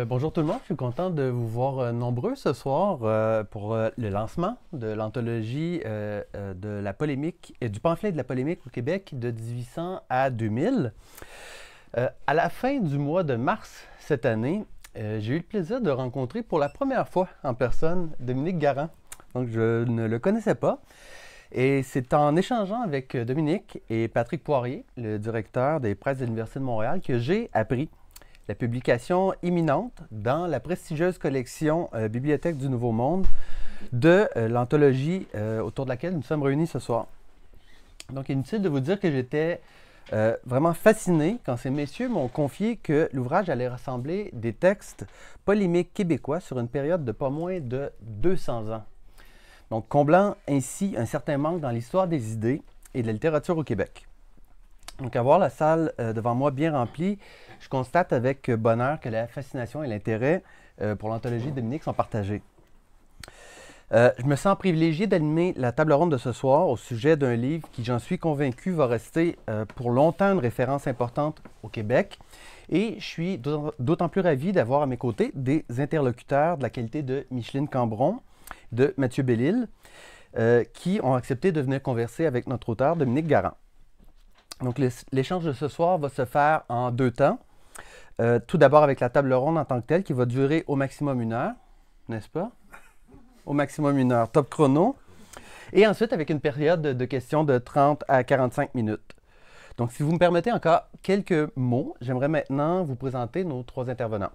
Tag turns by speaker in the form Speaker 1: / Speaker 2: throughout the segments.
Speaker 1: Bonjour tout le monde, je suis content de vous voir nombreux ce soir pour le lancement de l'anthologie de la polémique et du pamphlet de la polémique au Québec de 1800 à 2000. À la fin du mois de mars cette année, j'ai eu le plaisir de rencontrer pour la première fois en personne Dominique Garand. Donc je ne le connaissais pas. Et c'est en échangeant avec Dominique et Patrick Poirier, le directeur des presses de l'Université de Montréal, que j'ai appris la publication imminente dans la prestigieuse collection Bibliothèque du Nouveau Monde de l'anthologie autour de laquelle nous sommes réunis ce soir. Donc, inutile de vous dire que j'étais vraiment fasciné quand ces messieurs m'ont confié que l'ouvrage allait rassembler des textes polémiques québécois sur une période de pas moins de 200 ans. Donc, comblant ainsi un certain manque dans l'histoire des idées et de la littérature au Québec. Donc, à voir la salle devant moi bien remplie, je constate avec bonheur que la fascination et l'intérêt pour l'anthologie de Dominique sont partagés. Je me sens privilégié d'animer la table ronde de ce soir au sujet d'un livre qui, j'en suis convaincu, va rester pour longtemps une référence importante au Québec. Et je suis d'autant plus ravi d'avoir à mes côtés des interlocuteurs de la qualité de Micheline Cambron, de Mathieu Bellil, qui ont accepté de venir converser avec notre auteur, Dominique Garand. Donc, l'échange de ce soir va se faire en deux temps. Tout d'abord avec la table ronde en tant que telle, qui va durer au maximum 1 heure, n'est-ce pas? Au maximum 1 heure, top chrono. Et ensuite avec une période de questions de 30 à 45 minutes. Donc, si vous me permettez encore quelques mots, j'aimerais maintenant vous présenter nos trois intervenants.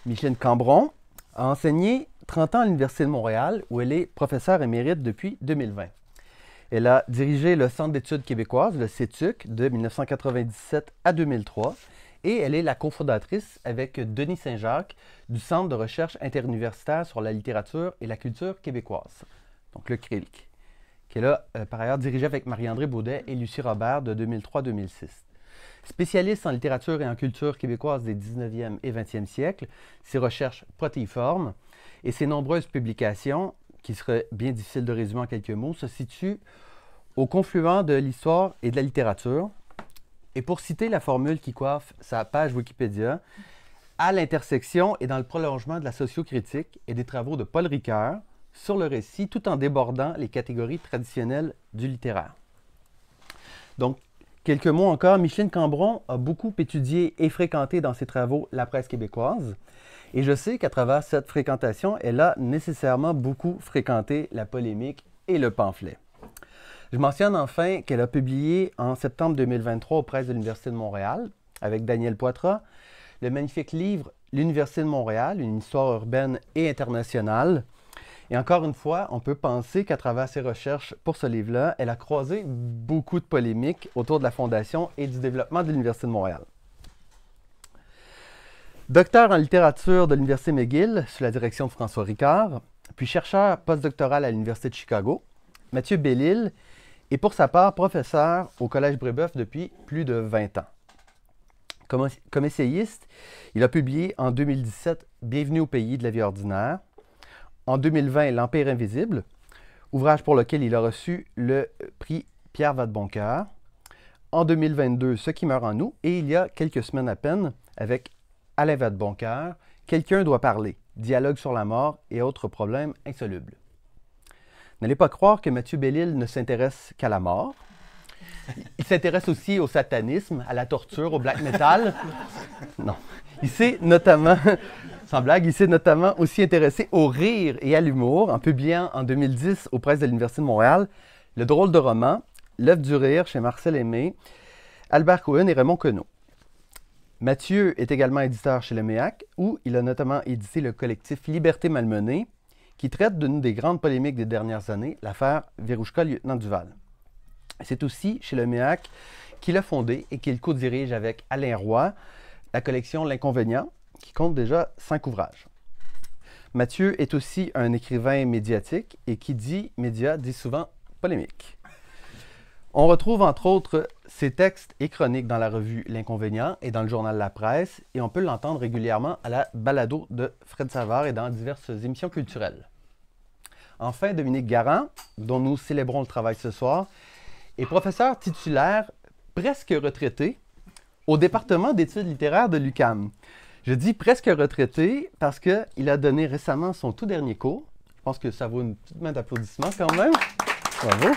Speaker 1: Micheline Cambron a enseigné 30 ans à l'Université de Montréal, où elle est professeure émérite depuis 2020. Elle a dirigé le Centre d'études québécoises, le CETUC, de 1997 à 2003, et elle est la cofondatrice avec Denis Saint-Jacques du Centre de recherche interuniversitaire sur la littérature et la culture québécoise, donc le CRILC, qu'elle a par ailleurs dirigé avec Marie-André Baudet et Lucie Robert de 2003-2006. Spécialiste en littérature et en culture québécoise des 19e et 20e siècles, ses recherches protéiformes et ses nombreuses publications, qui serait bien difficile de résumer en quelques mots, se situent au confluent de l'histoire et de la littérature. Et pour citer la formule qui coiffe sa page Wikipédia, à l'intersection et dans le prolongement de la sociocritique et des travaux de Paul Ricoeur sur le récit, tout en débordant les catégories traditionnelles du littéraire. Donc, quelques mots encore. Micheline Cambron a beaucoup étudié et fréquenté dans ses travaux la presse québécoise. Et je sais qu'à travers cette fréquentation, elle a nécessairement beaucoup fréquenté la polémique et le pamphlet. Je mentionne enfin qu'elle a publié en septembre 2023 aux presses de l'Université de Montréal, avec Daniel Poitras, le magnifique livre « L'Université de Montréal, une histoire urbaine et internationale ». Et encore une fois, on peut penser qu'à travers ses recherches pour ce livre-là, elle a croisé beaucoup de polémiques autour de la fondation et du développement de l'Université de Montréal. Docteur en littérature de l'Université McGill, sous la direction de François Ricard, puis chercheur postdoctoral à l'Université de Chicago, Mathieu Bellil est pour sa part professeur au Collège Brébeuf depuis plus de 20 ans. Comme essayiste, il a publié en 2017 « Bienvenue au pays de la vie ordinaire », en 2020 « L'Empire invisible », ouvrage pour lequel il a reçu le prix Pierre Vadeboncoeur, en 2022 « Ce qui meurt en nous » et il y a quelques semaines à peine avec Alain Vadeboncoeur, « Quelqu'un doit parler, dialogue sur la mort et autres problèmes insolubles ». N'allez pas croire que Mathieu Bellil ne s'intéresse qu'à la mort. Il s'intéresse aussi au satanisme, à la torture, au black metal. Non. Il s'est notamment, sans blague, il s'est notamment aussi intéressé au rire et à l'humour en publiant en 2010 aux presses de l'Université de Montréal le drôle de roman L'œuvre du rire chez Marcel Aimé, Albert Cohen et Raymond Queneau. Mathieu est également éditeur chez Le MEAC, où il a notamment édité le collectif Liberté malmenée, qui traite d'une des grandes polémiques des dernières années, l'affaire Verouchka-Lieutenant Duval. C'est aussi chez Le MEAC qu'il a fondé et qu'il co-dirige avec Alain Roy la collection L'Inconvénient, qui compte déjà 5 ouvrages. Mathieu est aussi un écrivain médiatique et qui dit média dit souvent polémique. On retrouve entre autres ses textes et chroniques dans la revue L'Inconvénient et dans le journal La Presse, et on peut l'entendre régulièrement à la balado de Fred Savard et dans diverses émissions culturelles. Enfin, Dominique Garand, dont nous célébrons le travail ce soir, est professeur titulaire presque retraité au département d'études littéraires de l'UQAM. Je dis presque retraité parce qu'il a donné récemment son tout dernier cours. Je pense que ça vaut une petite main d'applaudissement quand même. Bravo.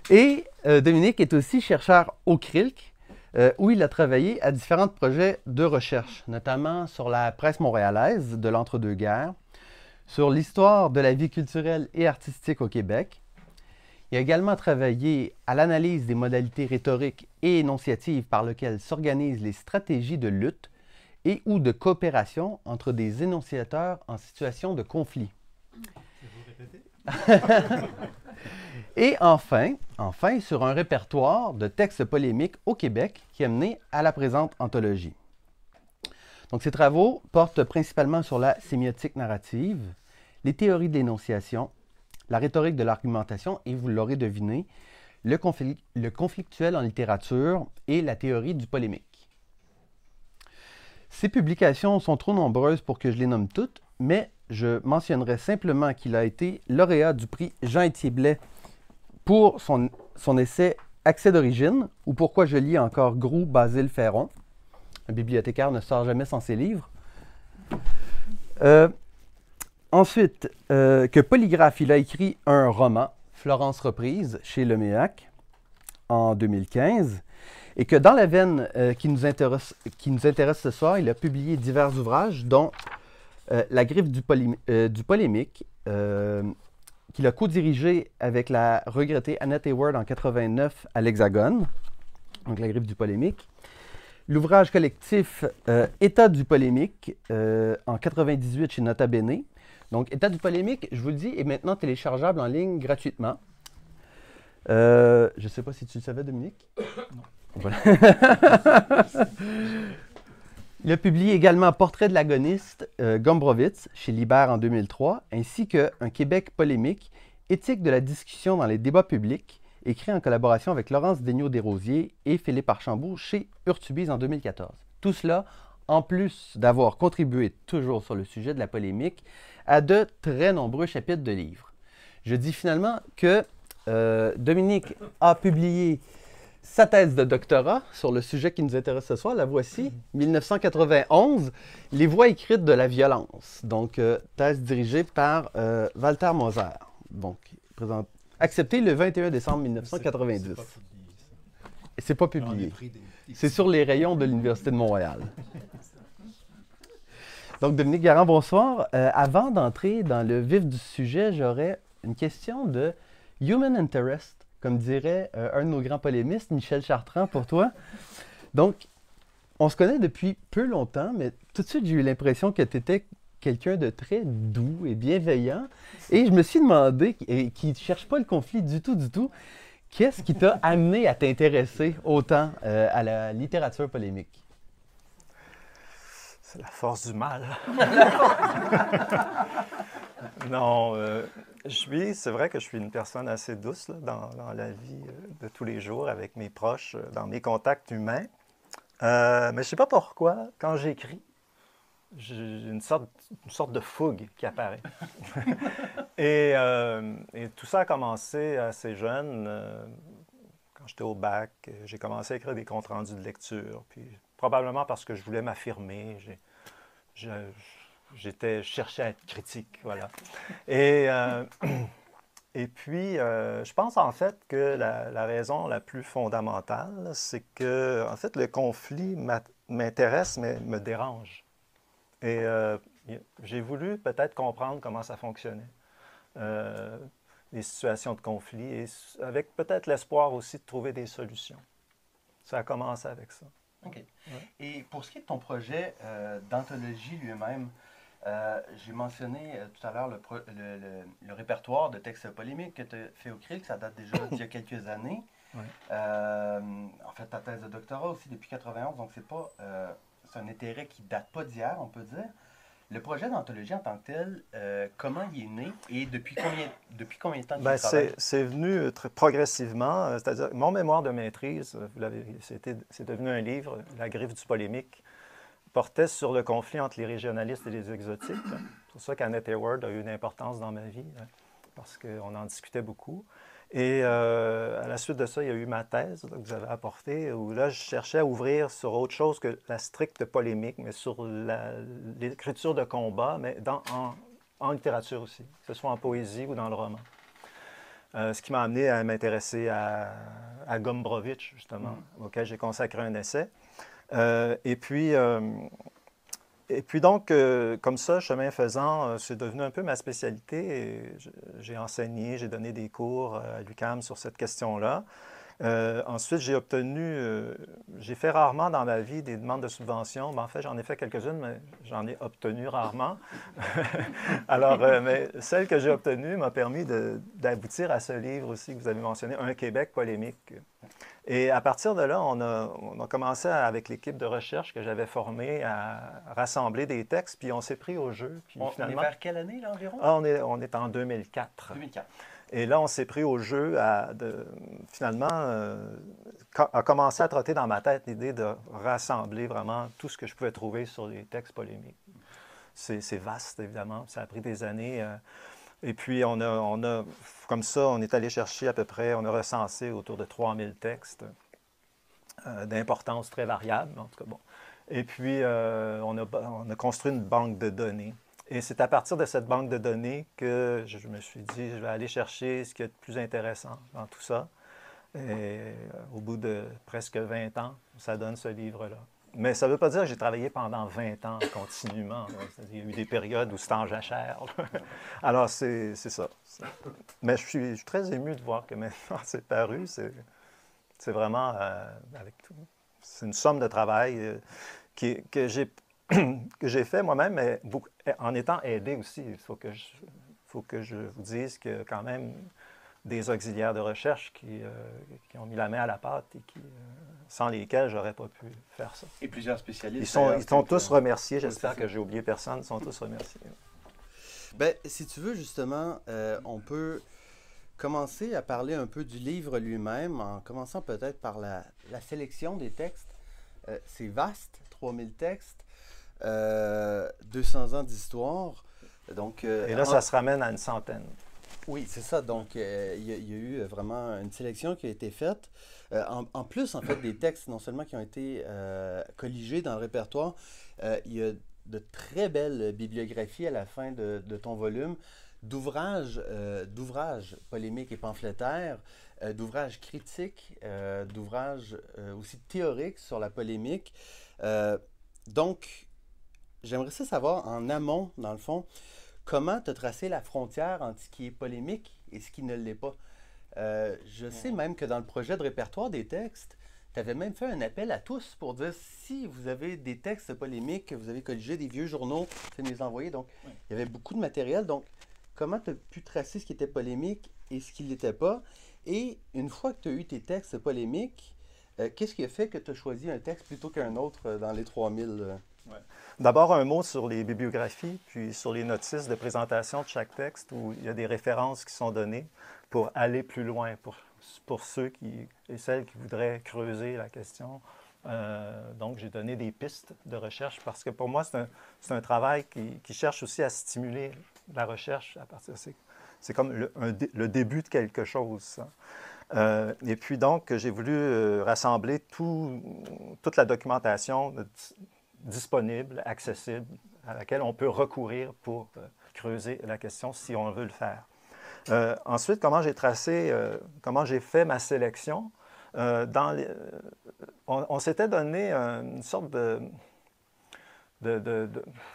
Speaker 1: Et Dominique est aussi chercheur au CRILC, où il a travaillé à différents projets de recherche, notamment sur la presse montréalaise de l'entre-deux-guerres, sur l'histoire de la vie culturelle et artistique au Québec. Il a également travaillé à l'analyse des modalités rhétoriques et énonciatives par lesquelles s'organisent les stratégies de lutte et ou de coopération entre des énonciateurs en situation de conflit. Et enfin, sur un répertoire de textes polémiques au Québec qui a mené à la présente anthologie. Donc, ces travaux portent principalement sur la sémiotique narrative, les théories de l'énonciation, la rhétorique de l'argumentation et, vous l'aurez deviné, le conflictuel en littérature et la théorie du polémique. Ces publications sont trop nombreuses pour que je les nomme toutes, mais je mentionnerai simplement qu'il a été lauréat du prix Jean-Étier Blais pour son essai Accès d'origine, ou Pourquoi je lis encore Groux Basile Ferron. Un bibliothécaire ne sort jamais sans ses livres. Ensuite, que Polygraphe, il a écrit un roman, Florence Reprise, chez Leméac, en 2015, et que dans la veine qui nous intéresse ce soir, il a publié divers ouvrages, dont La griffe du polémique, qu'il a co-dirigé avec la regrettée Annette Hayward en 89 à l'Hexagone, donc La griffe du polémique. L'ouvrage collectif État du polémique en 98 chez Nota Bene. Donc, État du polémique, je vous le dis, est maintenant téléchargeable en ligne gratuitement. Je ne sais pas si tu le savais, Dominique. Non. Voilà. Il a publié également Portrait de l'agoniste Gombrowicz chez Libère en 2003, ainsi que Un Québec polémique, éthique de la discussion dans les débats publics, écrit en collaboration avec Laurence Daigneault-Desrosiers et Philippe Archambault chez Urtubise en 2014. Tout cela, en plus d'avoir contribué toujours sur le sujet de la polémique, à de très nombreux chapitres de livres. Je dis finalement que Dominique a publié sa thèse de doctorat sur le sujet qui nous intéresse ce soir. La voici, 1991, Les voies écrites de la violence. Donc, thèse dirigée par Walter Moser. Donc, acceptée le 21 décembre 1990. Et c'est pas publié. C'est sur les rayons de l'Université de Montréal. Donc, Dominique Garand, bonsoir. Avant d'entrer dans le vif du sujet, j'aurais une question de human interest, comme dirait un de nos grands polémistes, Michel Chartrand, pour toi. Donc, on se connaît depuis peu longtemps, mais tout de suite, j'ai eu l'impression que tu étais quelqu'un de très doux et bienveillant. Et je me suis demandé, qui ne cherche pas le conflit du tout, qu'est-ce qui t'a amené à t'intéresser autant à la littérature polémique?
Speaker 2: C'est la force du mal. Non, c'est vrai que je suis une personne assez douce là, dans la vie de tous les jours, avec mes proches, dans mes contacts humains. Mais je ne sais pas pourquoi, quand j'écris, j'ai une sorte de fougue qui apparaît. et tout ça a commencé assez jeune. Quand j'étais au bac, j'ai commencé à écrire des comptes rendus de lecture. Puis, probablement parce que je voulais m'affirmer. Je cherchais à être critique, voilà. Et puis, je pense en fait que la raison la plus fondamentale, c'est que, en fait, le conflit m'intéresse, mais me dérange. Et j'ai voulu peut-être comprendre comment ça fonctionnait, les situations de conflit, et avec peut-être l'espoir aussi de trouver des solutions. Ça a commencé avec ça.
Speaker 1: OK. Ouais. Et pour ce qui est de ton projet d'anthologie lui-même, j'ai mentionné tout à l'heure le répertoire de textes polémiques que tu as fait au CRILC, ça date déjà d'il y a quelques années. Ouais. En fait, ta thèse de doctorat aussi depuis 1991, donc c'est un intérêt qui ne date pas d'hier, on peut dire. Le projet d'anthologie en tant que tel, comment il est né et depuis combien de temps tu travailles?
Speaker 2: C'est venu très progressivement, c'est-à-dire mon mémoire de maîtrise, c'est devenu un livre, La griffe du polémique, portait sur le conflit entre les régionalistes et les exotiques. C'est pour ça qu'Annette Hayward a eu une importance dans ma vie, parce qu'on en discutait beaucoup. Et à la suite de ça, il y a eu ma thèse là, que vous avez apportée, où là, je cherchais à ouvrir sur autre chose que la stricte polémique, mais sur l'écriture de combat, mais en littérature aussi, que ce soit en poésie ou dans le roman. Ce qui m'a amené à m'intéresser à Gombrowicz, justement, auquel j'ai consacré un essai. Et puis, donc, comme ça, chemin faisant, c'est devenu un peu ma spécialité. Et j'ai enseigné, j'ai donné des cours à l'UQAM sur cette question-là. Ensuite, j'ai fait rarement dans ma vie des demandes de subventions. Ben, en fait, j'en ai fait quelques-unes, mais j'en ai obtenu rarement. Alors, mais celle que j'ai obtenue m'a permis d'aboutir à ce livre aussi que vous avez mentionné, Un Québec polémique. Et à partir de là, on a commencé avec l'équipe de recherche que j'avais formée à rassembler des textes, puis on s'est pris au jeu. Puis
Speaker 1: On est vers quelle année, là, environ?
Speaker 2: On est en 2004.
Speaker 1: 2004.
Speaker 2: Et là, on s'est pris au jeu finalement, a commencé à trotter dans ma tête l'idée de rassembler vraiment tout ce que je pouvais trouver sur les textes polémiques. C'est vaste, évidemment. Ça a pris des années. Et puis, comme ça, on est allé chercher à peu près, on a recensé autour de 3000 textes d'importance très variable, en tout cas, bon. Et puis, on a construit une banque de données. Et c'est à partir de cette banque de données que je me suis dit, je vais aller chercher ce qu'il y a de plus intéressant dans tout ça. Et au bout de presque 20 ans, ça donne ce livre-là. Mais ça ne veut pas dire que j'ai travaillé pendant 20 ans continuellement. Il y a eu des périodes où c'était en jachère. Alors, c'est ça. Mais je suis très ému de voir que maintenant c'est paru. C'est vraiment avec tout. C'est une somme de travail que j'ai fait moi-même, mais en étant aidé aussi. Il faut que je vous dise que quand même des auxiliaires de recherche qui ont mis la main à la pâte et sans lesquels j'aurais pas pu faire ça.
Speaker 1: Et plusieurs spécialistes.
Speaker 2: Ils sont tous remerciés. J'espère que j'ai oublié personne. Ils sont tous remerciés.
Speaker 1: Ben, si tu veux, justement, on peut commencer à parler un peu du livre lui-même, en commençant peut-être par la sélection des textes. C'est vaste, 3000 textes, 200 ans d'histoire. Donc,
Speaker 2: et là, ça se ramène à une centaine.
Speaker 1: Oui, c'est ça. Donc, il y a eu vraiment une sélection qui a été faite. En plus, en fait, des textes, non seulement qui ont été colligés dans le répertoire, il y a de très belles bibliographies à la fin de ton volume, d'ouvrages polémiques et pamphlétaires, d'ouvrages critiques, d'ouvrages aussi théoriques sur la polémique. Donc, j'aimerais ça savoir en amont, dans le fond, comment tu as tracé la frontière entre ce qui est polémique et ce qui ne l'est pas. Je sais même que dans le projet de répertoire des textes, tu avais même fait un appel à tous pour dire si vous avez des textes polémiques que vous avez colligés, des vieux journaux, c'est de les envoyer. Donc, il y avait beaucoup de matériel. Donc, comment tu as pu tracer ce qui était polémique et ce qui ne l'était pas? Et une fois que tu as eu tes textes polémiques, qu'est-ce qui a fait que tu as choisi un texte plutôt qu'un autre dans les 3000?
Speaker 2: Ouais. D'abord, un mot sur les bibliographies, puis sur les notices de présentation de chaque texte, où il y a des références qui sont données pour aller plus loin, pour ceux et celles qui voudraient creuser la question. Donc, j'ai donné des pistes de recherche parce que pour moi, c'est un travail qui cherche aussi à stimuler la recherche à partir de c'est comme le début de quelque chose, ça. Et puis donc, j'ai voulu rassembler toute la documentation disponible, accessible, à laquelle on peut recourir pour creuser la question si on veut le faire. Ensuite, comment j'ai fait ma sélection? On s'était donné une sorte de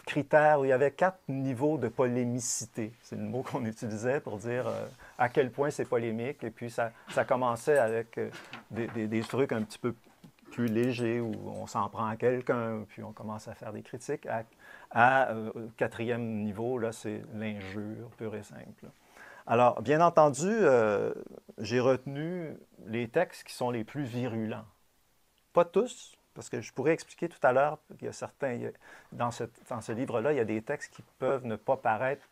Speaker 2: critères où il y avait 4 niveaux de polémicité. C'est le mot qu'on utilisait pour dire à quel point c'est polémique. Et puis, ça commençait avec des trucs un petit peu plus légers où on s'en prend à quelqu'un, puis on commence à faire des critiques. Quatrième niveau, là, c'est l'injure pure et simple. Alors, bien entendu, j'ai retenu les textes qui sont les plus virulents. Pas tous, parce que je pourrais expliquer tout à l'heure qu'il y a dans ce livre-là, il y a des textes qui peuvent ne pas paraître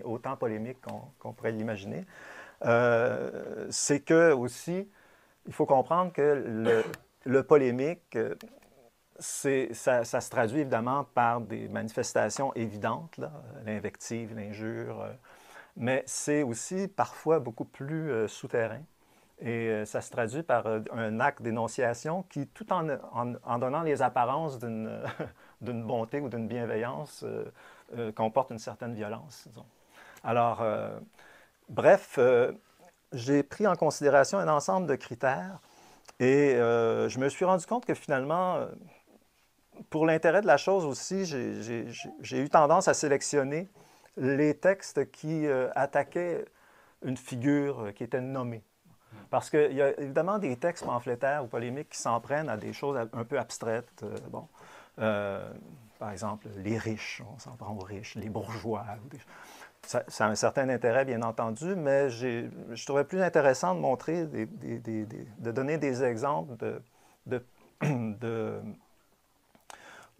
Speaker 2: autant polémiques qu'on pourrait l'imaginer. C'est que aussi, il faut comprendre que le polémique, ça se traduit évidemment par des manifestations évidentes, l'invective, l'injure, mais c'est aussi parfois beaucoup plus souterrain. Et ça se traduit par un acte d'énonciation qui, tout en donnant les apparences d'une d'une bonté ou d'une bienveillance, comporte une certaine violence, disons. Alors, bref, j'ai pris en considération un ensemble de critères et je me suis rendu compte que finalement, pour l'intérêt de la chose aussi, j'ai eu tendance à sélectionner les textes qui attaquaient une figure qui était nommée. Parce qu'il y a évidemment des textes pamphlétaires ou polémiques qui s'en prennent à des choses un peu abstraites. Bon, par exemple, les riches, on s'en prend aux riches, les bourgeois. Ça a un certain intérêt, bien entendu, mais je trouvais plus intéressant de montrer, de donner des exemples de, de,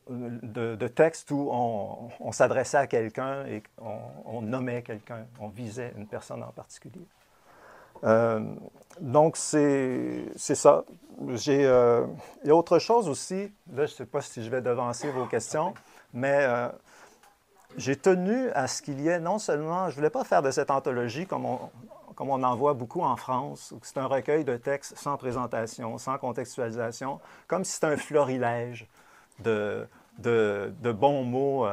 Speaker 2: de textes où on s'adressait à quelqu'un et on nommait quelqu'un, on visait une personne en particulier. Donc, c'est ça. Il y a autre chose aussi, là, je ne sais pas si je vais devancer vos questions, mais j'ai tenu à ce qu'il y ait non seulement, je ne voulais pas faire de cette anthologie comme on en voit beaucoup en France, où c'est un recueil de textes sans présentation, sans contextualisation, comme si c'était un florilège de bons mots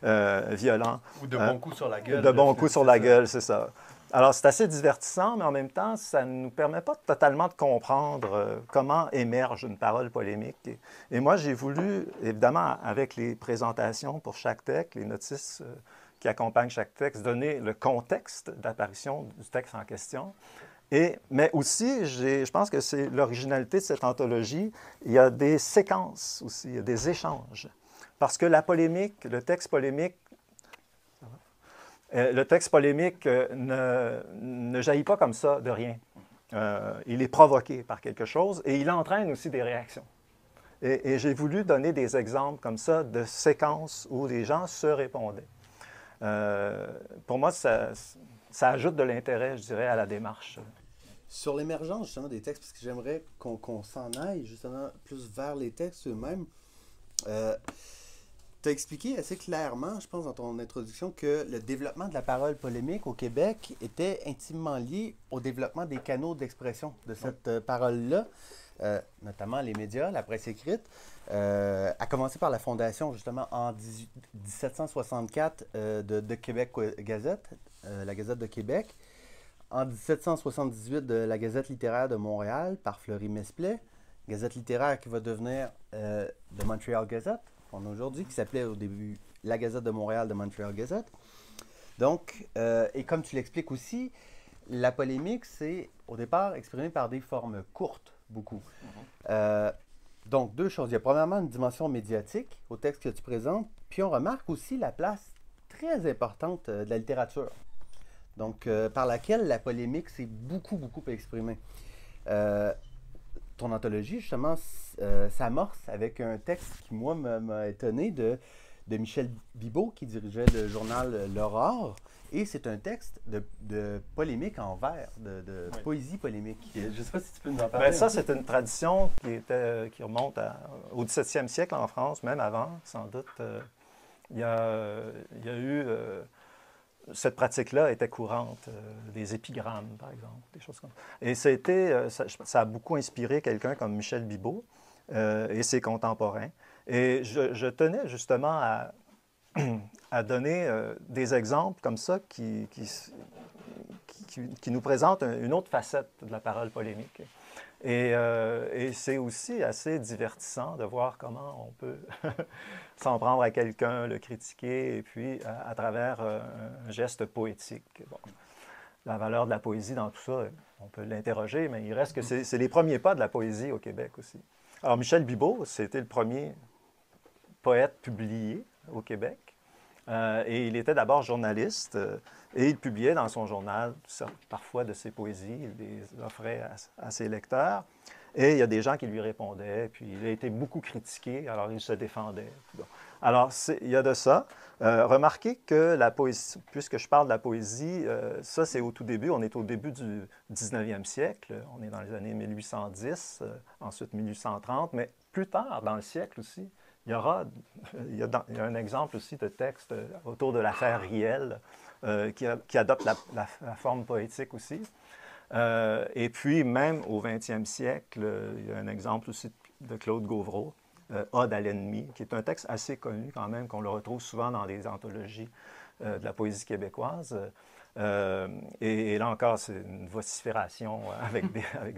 Speaker 2: violents.
Speaker 1: Ou de bons coups sur la gueule.
Speaker 2: De bons coups sur la gueule, c'est ça. Alors, c'est assez divertissant, mais en même temps, ça ne nous permet pas totalement de comprendre comment émerge une parole polémique. Et moi, j'ai voulu, évidemment, avec les présentations pour chaque texte, les notices qui accompagnent chaque texte, donner le contexte d'apparition du texte en question. Mais aussi, je pense que c'est l'originalité de cette anthologie, il y a des séquences aussi, il y a des échanges. Parce que la polémique, le texte polémique ne jaillit pas comme ça de rien. Il est provoqué par quelque chose et il entraîne aussi des réactions. Et j'ai voulu donner des exemples comme ça de séquences où les gens se répondaient. Pour moi, ça ajoute de l'intérêt, je dirais, à la démarche.
Speaker 1: Sur l'émergence justement des textes, parce que j'aimerais qu'on s'en aille justement plus vers les textes eux-mêmes. Tu as expliqué assez clairement, je pense, dans ton introduction, que le développement de la parole polémique au Québec était intimement lié au développement des canaux d'expression de cette parole-là, notamment les médias, la presse écrite, à commencer par la fondation, justement, en 1764 de Québec Gazette, la Gazette de Québec, en 1778 de la Gazette littéraire de Montréal par Fleury Mesplet, Gazette littéraire qui va devenir de Montreal Gazette, qu'on a aujourd'hui, qui s'appelait au début la Gazette de Montréal de Montreal Gazette. Donc, et comme tu l'expliques aussi, la polémique, c'est au départ exprimé par des formes courtes, beaucoup. Donc, deux choses. Il y a premièrement une dimension médiatique au texte que tu présentes, puis on remarque aussi la place très importante de la littérature. Donc, par laquelle la polémique s'est beaucoup, beaucoup exprimée. Ton anthologie, justement, s'amorce avec un texte qui, moi, m'a étonné de Michel Bibeau, qui dirigeait le journal L'Aurore. Et c'est un texte de polémique en vers, de poésie polémique. Je ne sais pas si tu peux nous en parler.
Speaker 2: Bien, ça, c'est une tradition qui remonte au 17e siècle en France, même avant, sans doute. Il y a eu... cette pratique-là était courante, des épigrammes, par exemple, des choses comme ça. Et ça a beaucoup inspiré quelqu'un comme Michel Bibeau et ses contemporains. Et je tenais justement à donner des exemples comme ça qui nous présentent une autre facette de la parole polémique. Et c'est aussi assez divertissant de voir comment on peut s'en prendre à quelqu'un, le critiquer, et puis à travers un geste poétique. Bon. La valeur de la poésie dans tout ça, on peut l'interroger, mais il reste que c'est les premiers pas de la poésie au Québec aussi. Alors, Michel Bibeau, c'était le premier poète publié au Québec. Et il était d'abord journaliste et il publiait dans son journal parfois de ses poésies, il les offrait à ses lecteurs. Et il y a des gens qui lui répondaient, puis il a été beaucoup critiqué, alors il se défendait. Bon. Alors, il y a de ça. Remarquez que la poésie, puisque je parle de la poésie, ça c'est au tout début, on est au début du 19e siècle, on est dans les années 1810, ensuite 1830, mais plus tard dans le siècle aussi, il y a un exemple aussi de texte autour de l'affaire Riel qui adopte la forme poétique aussi. Et puis, même au 20e siècle, il y a un exemple aussi de Claude Gauvreau, Ode à l'ennemi, qui est un texte assez connu quand même, qu'on le retrouve souvent dans les anthologies de la poésie québécoise. Et là encore, c'est une vocifération avec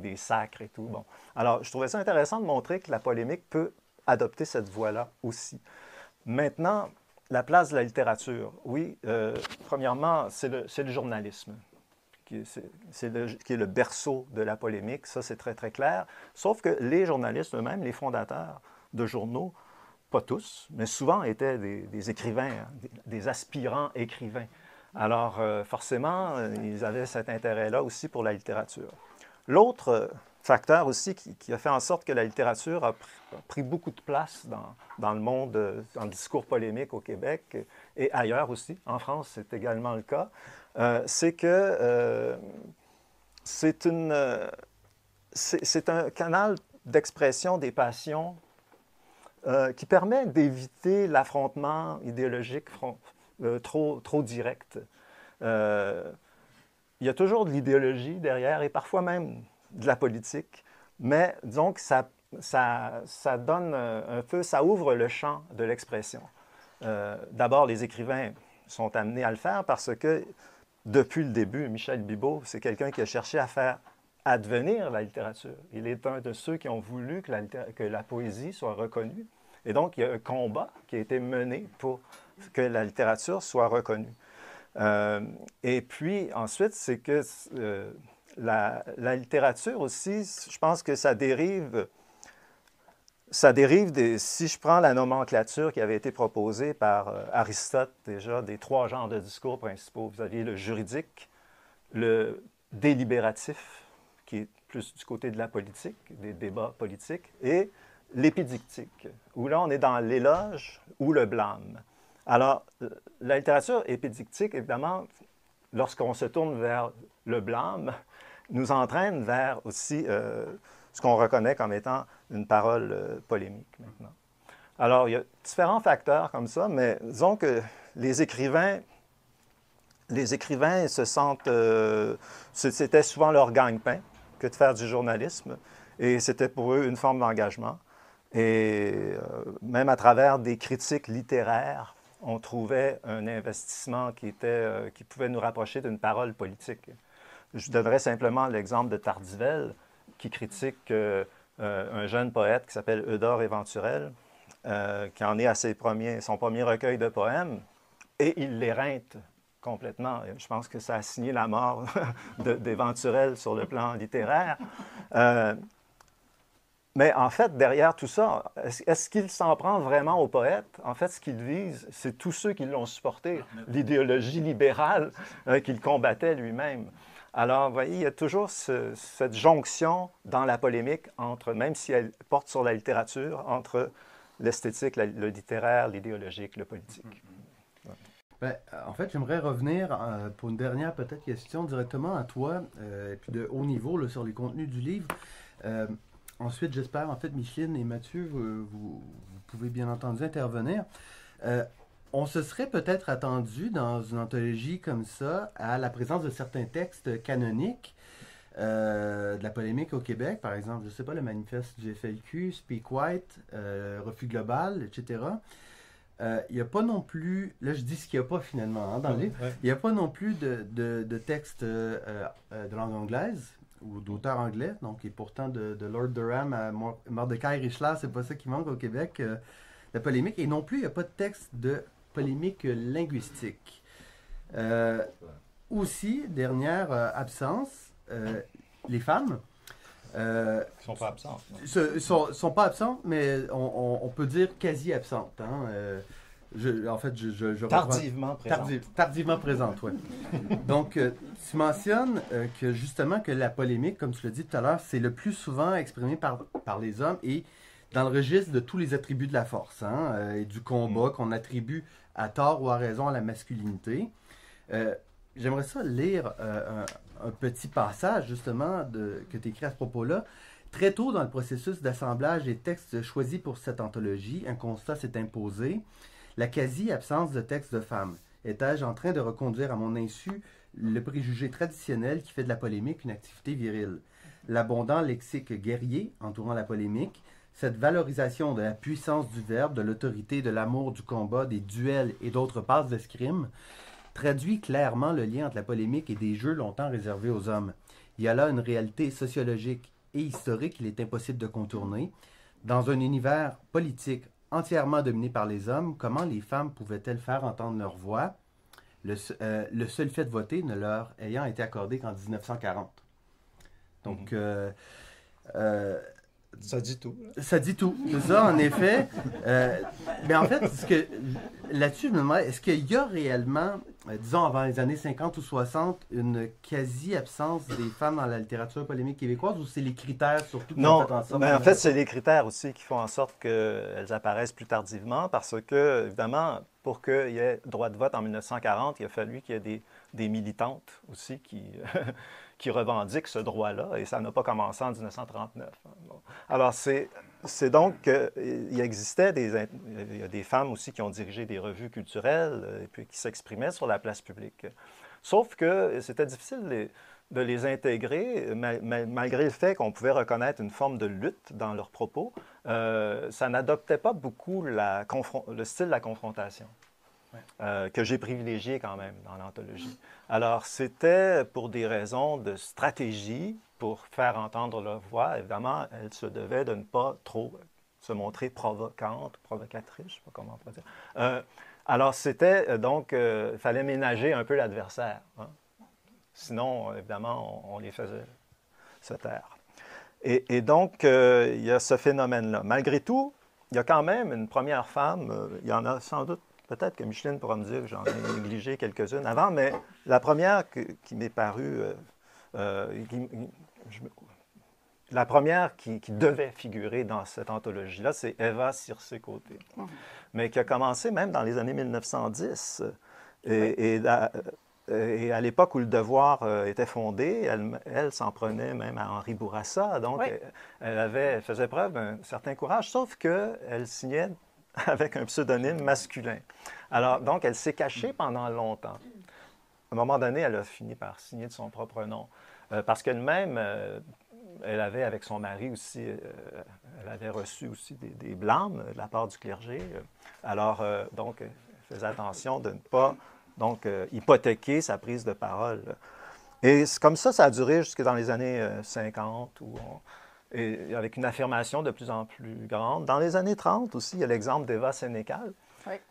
Speaker 2: des sacres et tout. Bon. Alors, je trouvais ça intéressant de montrer que la polémique peut adopter cette voie-là aussi. Maintenant, la place de la littérature. Oui, premièrement, c'est le journalisme qui est le berceau de la polémique. Ça, c'est très, très clair. Sauf que les journalistes eux-mêmes, les fondateurs de journaux, pas tous, mais souvent étaient des écrivains, des aspirants écrivains. Alors, forcément, ils avaient cet intérêt-là aussi pour la littérature. L'autre facteur aussi qui a fait en sorte que la littérature a pris beaucoup de place dans le monde, dans le discours polémique au Québec et ailleurs aussi, en France, c'est également le cas, c'est que c'est un canal d'expression des passions qui permet d'éviter l'affrontement idéologique trop direct. Il y a toujours de l'idéologie derrière et parfois même de la politique, mais disons que ça donne un peu, ça ouvre le champ de l'expression. D'abord, les écrivains sont amenés à le faire parce que depuis le début, Michel Bibeau, c'est quelqu'un qui a cherché à faire advenir la littérature. Il est un de ceux qui ont voulu que la poésie soit reconnue. Et donc, il y a un combat qui a été mené pour que la littérature soit reconnue. Et puis, ensuite, c'est que la littérature aussi, je pense que ça dérive si je prends la nomenclature qui avait été proposée par Aristote déjà, des trois genres de discours principaux. Vous aviez le juridique, le délibératif, qui est plus du côté de la politique, des débats politiques, et l'épidictique, où là, on est dans l'éloge ou le blâme. Alors, la littérature épidictique, évidemment, lorsqu'on se tourne vers le blâme, nous entraîne vers aussi ce qu'on reconnaît comme étant une parole polémique maintenant. Alors, il y a différents facteurs comme ça, mais disons que les écrivains se sentent... c'était souvent leur gagne-pain que de faire du journalisme, et c'était pour eux une forme d'engagement. Et même à travers des critiques littéraires, on trouvait un investissement qui pouvait nous rapprocher d'une parole politique. Je donnerai simplement l'exemple de Tardivelle, qui critique un jeune poète qui s'appelle Eudore Éventurel, qui en est à son premier recueil de poèmes, et il l'éreinte complètement. Je pense que ça a signé la mort d'Éventurel sur le plan littéraire. Mais en fait, derrière tout ça, est-ce qu'il s'en prend vraiment aux poètes? En fait, ce qu'il vise, c'est tous ceux qui l'ont supporté, l'idéologie libérale qu'il combattait lui-même. Alors, vous voyez, il y a toujours cette jonction dans la polémique entre, même si elle porte sur la littérature, entre l'esthétique, le littéraire, l'idéologique, le politique.
Speaker 1: Ouais. Ben, en fait, j'aimerais revenir pour une dernière peut-être question directement à toi, et puis de haut niveau là, sur les contenus du livre. Ensuite, j'espère, en fait, Micheline et Mathieu, vous pouvez bien entendu intervenir. On se serait peut-être attendu dans une anthologie comme ça à la présence de certains textes canoniques de la polémique au Québec, par exemple, je ne sais pas, le manifeste du FLQ, Speak White, Refus Global, etc. Il n'y a pas non plus, là je dis ce qu'il n'y a pas finalement dans le livre, il n'y a pas non plus de textes de langue anglaise ou d'auteur anglais, donc et pourtant de Lord Durham à Mordecai Richler, c'est pas ça qui manque au Québec, la polémique, et non plus il n'y a pas de texte de polémique linguistique. Aussi, dernière absence, les femmes.
Speaker 2: Ils ne sont pas absentes.
Speaker 1: Sont pas absentes, mais on peut dire quasi absentes. Hein.
Speaker 2: Tardivement présente.
Speaker 1: Tardivement présente, oui. Donc, tu mentionnes que justement que la polémique, comme tu l'as dit tout à l'heure, c'est le plus souvent exprimé par les hommes et dans le registre de tous les attributs de la force et du combat qu'on attribue à tort ou à raison à la masculinité. J'aimerais ça lire un petit passage justement que tu écris à ce propos-là. Très tôt dans le processus d'assemblage des textes choisis pour cette anthologie, un constat s'est imposé, la quasi-absence de textes de femmes. Étais-je en train de reconduire à mon insu le préjugé traditionnel qui fait de la polémique une activité virile? L'abondant lexique guerrier entourant la polémique, cette valorisation de la puissance du verbe, de l'autorité, de l'amour, du combat, des duels et d'autres passes d'escrime, traduit clairement le lien entre la polémique et des jeux longtemps réservés aux hommes. Il y a là une réalité sociologique et historique qu'il est impossible de contourner. Dans un univers politique entièrement dominé par les hommes, comment les femmes pouvaient-elles faire entendre leur voix, le seul fait de voter ne leur ayant été accordé qu'en 1940? Donc,
Speaker 2: ça dit tout.
Speaker 1: Ça dit tout, c'est ça, en effet. Mais en fait, là-dessus, je me demande, est-ce qu'il y a réellement, disons avant les années 50 ou 60, une quasi-absence des femmes dans la littérature polémique québécoise, ou c'est les critères surtout qui
Speaker 2: Non,
Speaker 1: ont fait en sorte?
Speaker 2: ben, en fait, c'est les critères aussi qui font en sorte qu'elles apparaissent plus tardivement, parce que, évidemment, pour qu'il y ait droit de vote en 1940, il a fallu qu'il y ait des militantes aussi qui revendiquent ce droit-là, et ça n'a pas commencé en 1939. Bon. Alors, c'est donc qu'il existait il y a des femmes aussi qui ont dirigé des revues culturelles et puis qui s'exprimaient sur la place publique. Sauf que c'était difficile de les intégrer, malgré le fait qu'on pouvait reconnaître une forme de lutte dans leurs propos. Ça n'adoptait pas beaucoup le style de la confrontation. Ouais. Que j'ai privilégié quand même dans l'anthologie. Alors, c'était pour des raisons de stratégie, pour faire entendre leur voix. Évidemment, elles se devaient de ne pas trop se montrer provocantes, provocatrices, je ne sais pas comment on peut dire. Alors, c'était donc, il fallait ménager un peu l'adversaire. Hein? Sinon, évidemment, on les faisait se taire. Et donc, il y a ce phénomène-là. Malgré tout, il y a quand même une première femme, il y en a sans doute. Peut-être que Micheline pourra me dire que j'en ai négligé quelques-unes avant, mais la première qui m'est parue, la première qui devait figurer dans cette anthologie-là, c'est Eva Circé-Côté, mais qui a commencé même dans les années 1910. Et à l'époque où Le Devoir était fondé, elle s'en prenait même à Henri Bourassa, donc elle faisait preuve d'un certain courage, sauf qu'elle signait avec un pseudonyme masculin. Alors, donc, elle s'est cachée pendant longtemps. À un moment donné, elle a fini par signer de son propre nom. Parce qu'elle-même, elle avait, avec son mari aussi, elle avait reçu aussi des blâmes de la part du clergé. Alors, donc, elle faisait attention de ne pas hypothéquer sa prise de parole. Et comme ça a duré jusque dans les années 50, et avec une affirmation de plus en plus grande. Dans les années 30 aussi, il y a l'exemple d'Eva Sénécal,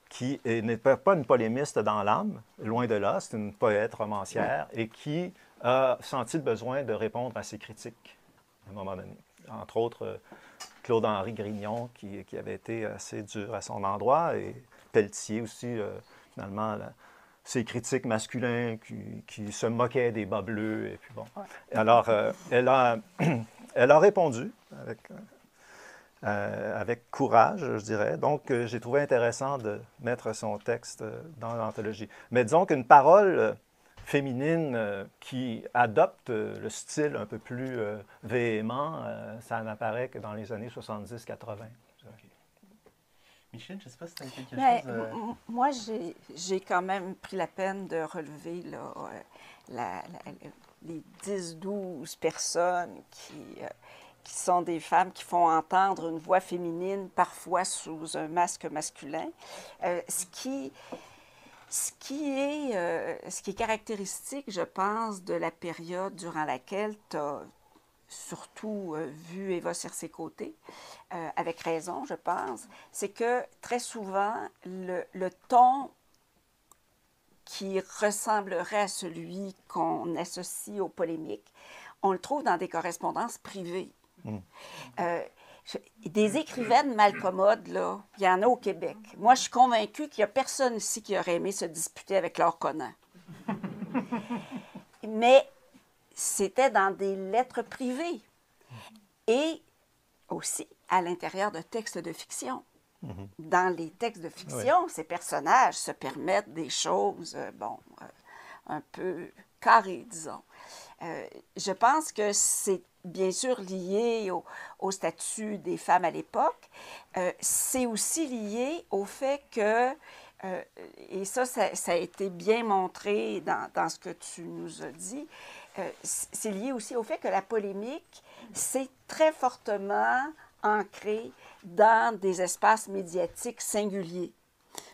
Speaker 2: qui n'est pas une polémiste dans l'âme, loin de là, c'est une poète romancière, et qui a senti le besoin de répondre à ses critiques, à un moment donné. Entre autres, Claude-Henri Grignon, qui avait été assez dur à son endroit, et Pelletier aussi, finalement, ces critiques masculins qui se moquaient des bas bleus, et puis bon. Alors, elle a répondu avec courage, je dirais. Donc, j'ai trouvé intéressant de mettre son texte dans l'anthologie. Mais disons qu'une parole féminine qui adopte le style un peu plus véhément, ça n'apparaît que dans les années 70-80.
Speaker 1: Michel, je ne sais pas si tu as quelque chose...
Speaker 3: Moi, j'ai quand même pris la peine de relever les 10-12 personnes qui sont des femmes qui font entendre une voix féminine, parfois sous un masque masculin. Ce qui est caractéristique, je pense, de la période durant laquelle tu as surtout vu Eva Circé-Côté, avec raison, je pense, c'est que très souvent, le ton qui ressemblerait à celui qu'on associe aux polémiques, on le trouve dans des correspondances privées. Des écrivaines malcommodes, là, il y en a au Québec. Moi, je suis convaincue qu'il n'y a personne ici qui aurait aimé se disputer avec Laure Conan. Mais c'était dans des lettres privées et aussi à l'intérieur de textes de fiction. Dans les textes de fiction, ces personnages se permettent des choses, un peu carrées, disons. Je pense que c'est bien sûr lié au statut des femmes à l'époque. C'est aussi lié au fait que, et ça a été bien montré dans ce que tu nous as dit, c'est lié aussi au fait que la polémique s'est très fortement ancrée dans des espaces médiatiques singuliers.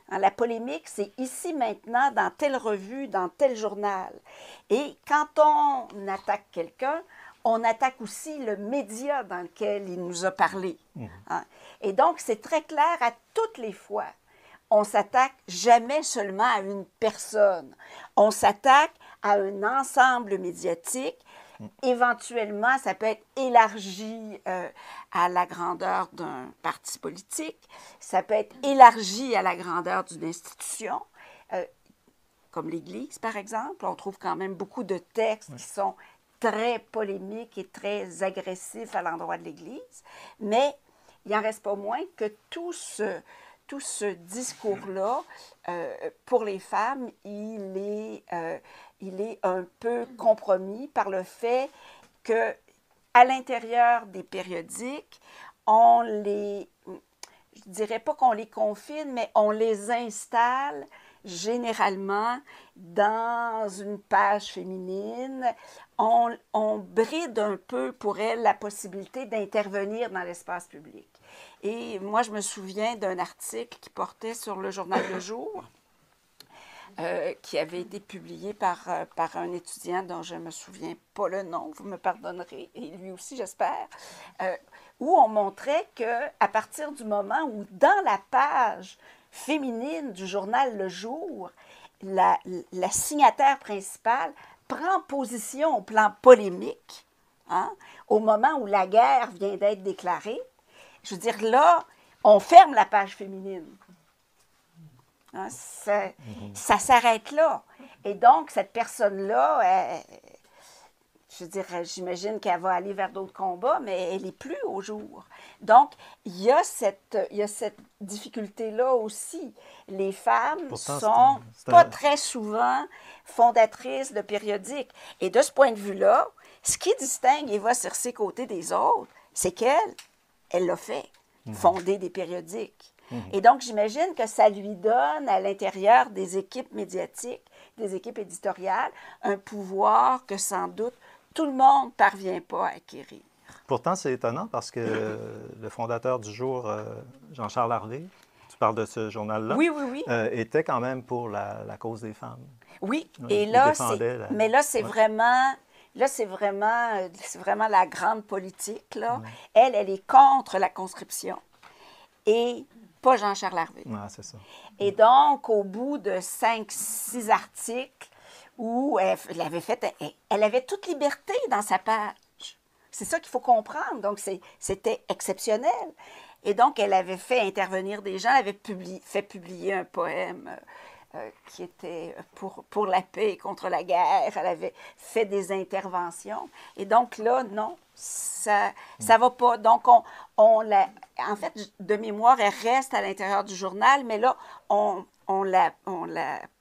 Speaker 3: La polémique, c'est ici, maintenant, dans telle revue, dans tel journal. Et quand on attaque quelqu'un, on attaque aussi le média dans lequel il nous a parlé. Et donc, c'est très clair à toutes les fois. On s'attaque jamais seulement à une personne. On s'attaque à un ensemble médiatique. Éventuellement, ça peut être élargi à la grandeur d'un parti politique. Ça peut être élargi à la grandeur d'une institution, comme l'Église, par exemple. On trouve quand même beaucoup de textes qui sont très polémiques et très agressifs à l'endroit de l'Église. Mais il n'en reste pas moins que tout ce discours-là, pour les femmes, il est un peu compromis par le fait que, à l'intérieur des périodiques, je ne dirais pas qu'on les confine, mais on les installe généralement dans une page féminine. On bride un peu pour elles la possibilité d'intervenir dans l'espace public. Et moi, je me souviens d'un article qui portait sur le journal Le Jour, qui avait été publié par un étudiant dont je ne me souviens pas le nom, vous me pardonnerez, et lui aussi, j'espère, où on montrait qu'à partir du moment où, dans la page féminine du journal Le Jour, la signataire principale prend position au plan polémique, au moment où la guerre vient d'être déclarée. Je veux dire, là, on ferme la page féminine. Ça s'arrête là. Et donc, cette personne-là, je veux dire, j'imagine qu'elle va aller vers d'autres combats, mais elle n'est plus au jour. Donc, il y a cette difficulté-là aussi. Les femmes sont pas très souvent fondatrices de périodiques. Et de ce point de vue-là, ce qui distingue Éva Circé-Côté des autres, c'est qu'elle l'a fait, fonder des périodiques. Et donc, j'imagine que ça lui donne, à l'intérieur des équipes médiatiques, des équipes éditoriales, un pouvoir que, sans doute, tout le monde ne parvient pas à acquérir.
Speaker 2: Pourtant, c'est étonnant parce que le fondateur du Jour, Jean-Charles Harvey, tu parles de ce journal-là,
Speaker 3: oui.
Speaker 2: Était quand même pour la cause des femmes.
Speaker 3: Oui, et là, c'est vraiment... Là, c'est vraiment la grande politique, là. Elle est contre la conscription. Et pas Jean-Charles Harvey.
Speaker 2: C'est ça.
Speaker 3: Et donc, au bout de 5-6 articles où elle avait toute liberté dans sa page. C'est ça qu'il faut comprendre. Donc, c'était exceptionnel. Et donc, elle avait fait intervenir des gens, elle avait fait publier un poème qui était pour la paix et contre la guerre. Elle avait fait des interventions. Et donc là, non, ça va pas. Donc, en fait, de mémoire, elle reste à l'intérieur du journal, mais là, on la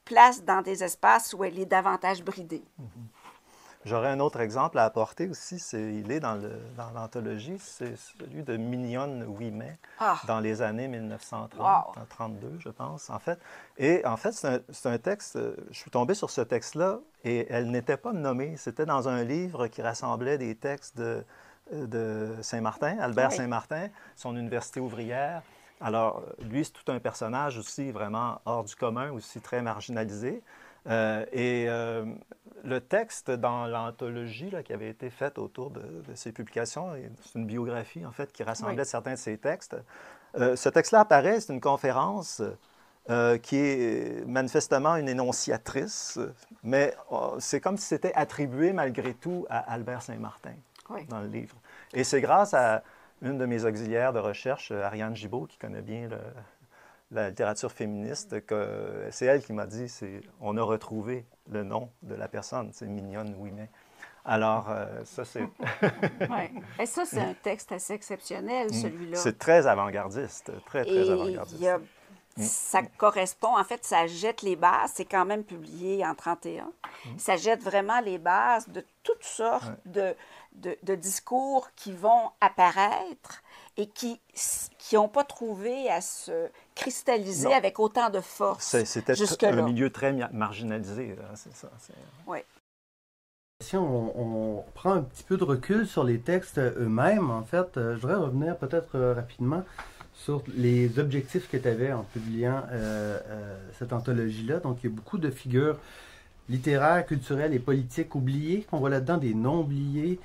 Speaker 3: place dans des espaces où elle est davantage bridée.
Speaker 2: J'aurais un autre exemple à apporter aussi. Il est dans l'anthologie, c'est celui de Mignonne Ouimet, dans les années 1930, 32, je pense, en fait. Et en fait, c'est un texte, je suis tombé sur ce texte-là, et elle n'était pas nommée. C'était dans un livre qui rassemblait des textes de Saint-Martin, Albert Saint-Martin, son université ouvrière. Alors, lui, c'est tout un personnage aussi vraiment hors du commun, aussi très marginalisé. Le texte dans l'anthologie qui avait été faite autour de ses publications, c'est une biographie, en fait, qui rassemblait certains de ses textes. Ce texte-là apparaît, c'est une conférence qui est manifestement une énonciatrice, mais c'est comme si c'était attribué malgré tout à Albert Saint-Martin dans le livre. Et c'est grâce à une de mes auxiliaires de recherche, Ariane Gibault, qui connaît bien la littérature féministe, que c'est elle qui m'a dit, on a retrouvé le nom de la personne, c'est Mignonne Ouimet. Alors, ça, c'est...
Speaker 3: Et ça, c'est un texte assez exceptionnel, celui-là.
Speaker 2: C'est très avant-gardiste, très avant-gardiste.
Speaker 3: Il y a ça correspond, en fait, ça jette les bases. C'est quand même publié en 31. Ça jette vraiment les bases de toutes sortes de discours qui vont apparaître et qui n'ont pas trouvé à se cristalliser avec autant de force.
Speaker 2: C'était un milieu très marginalisé, hein, c'est ça.
Speaker 3: Oui.
Speaker 1: Si on prend un petit peu de recul sur les textes eux-mêmes, en fait, je voudrais revenir peut-être rapidement sur les objectifs que tu avais en publiant cette anthologie-là. Donc, il y a beaucoup de figures littéraires, culturelles et politiques oubliées, qu'on voit là-dedans, des non-oubliés,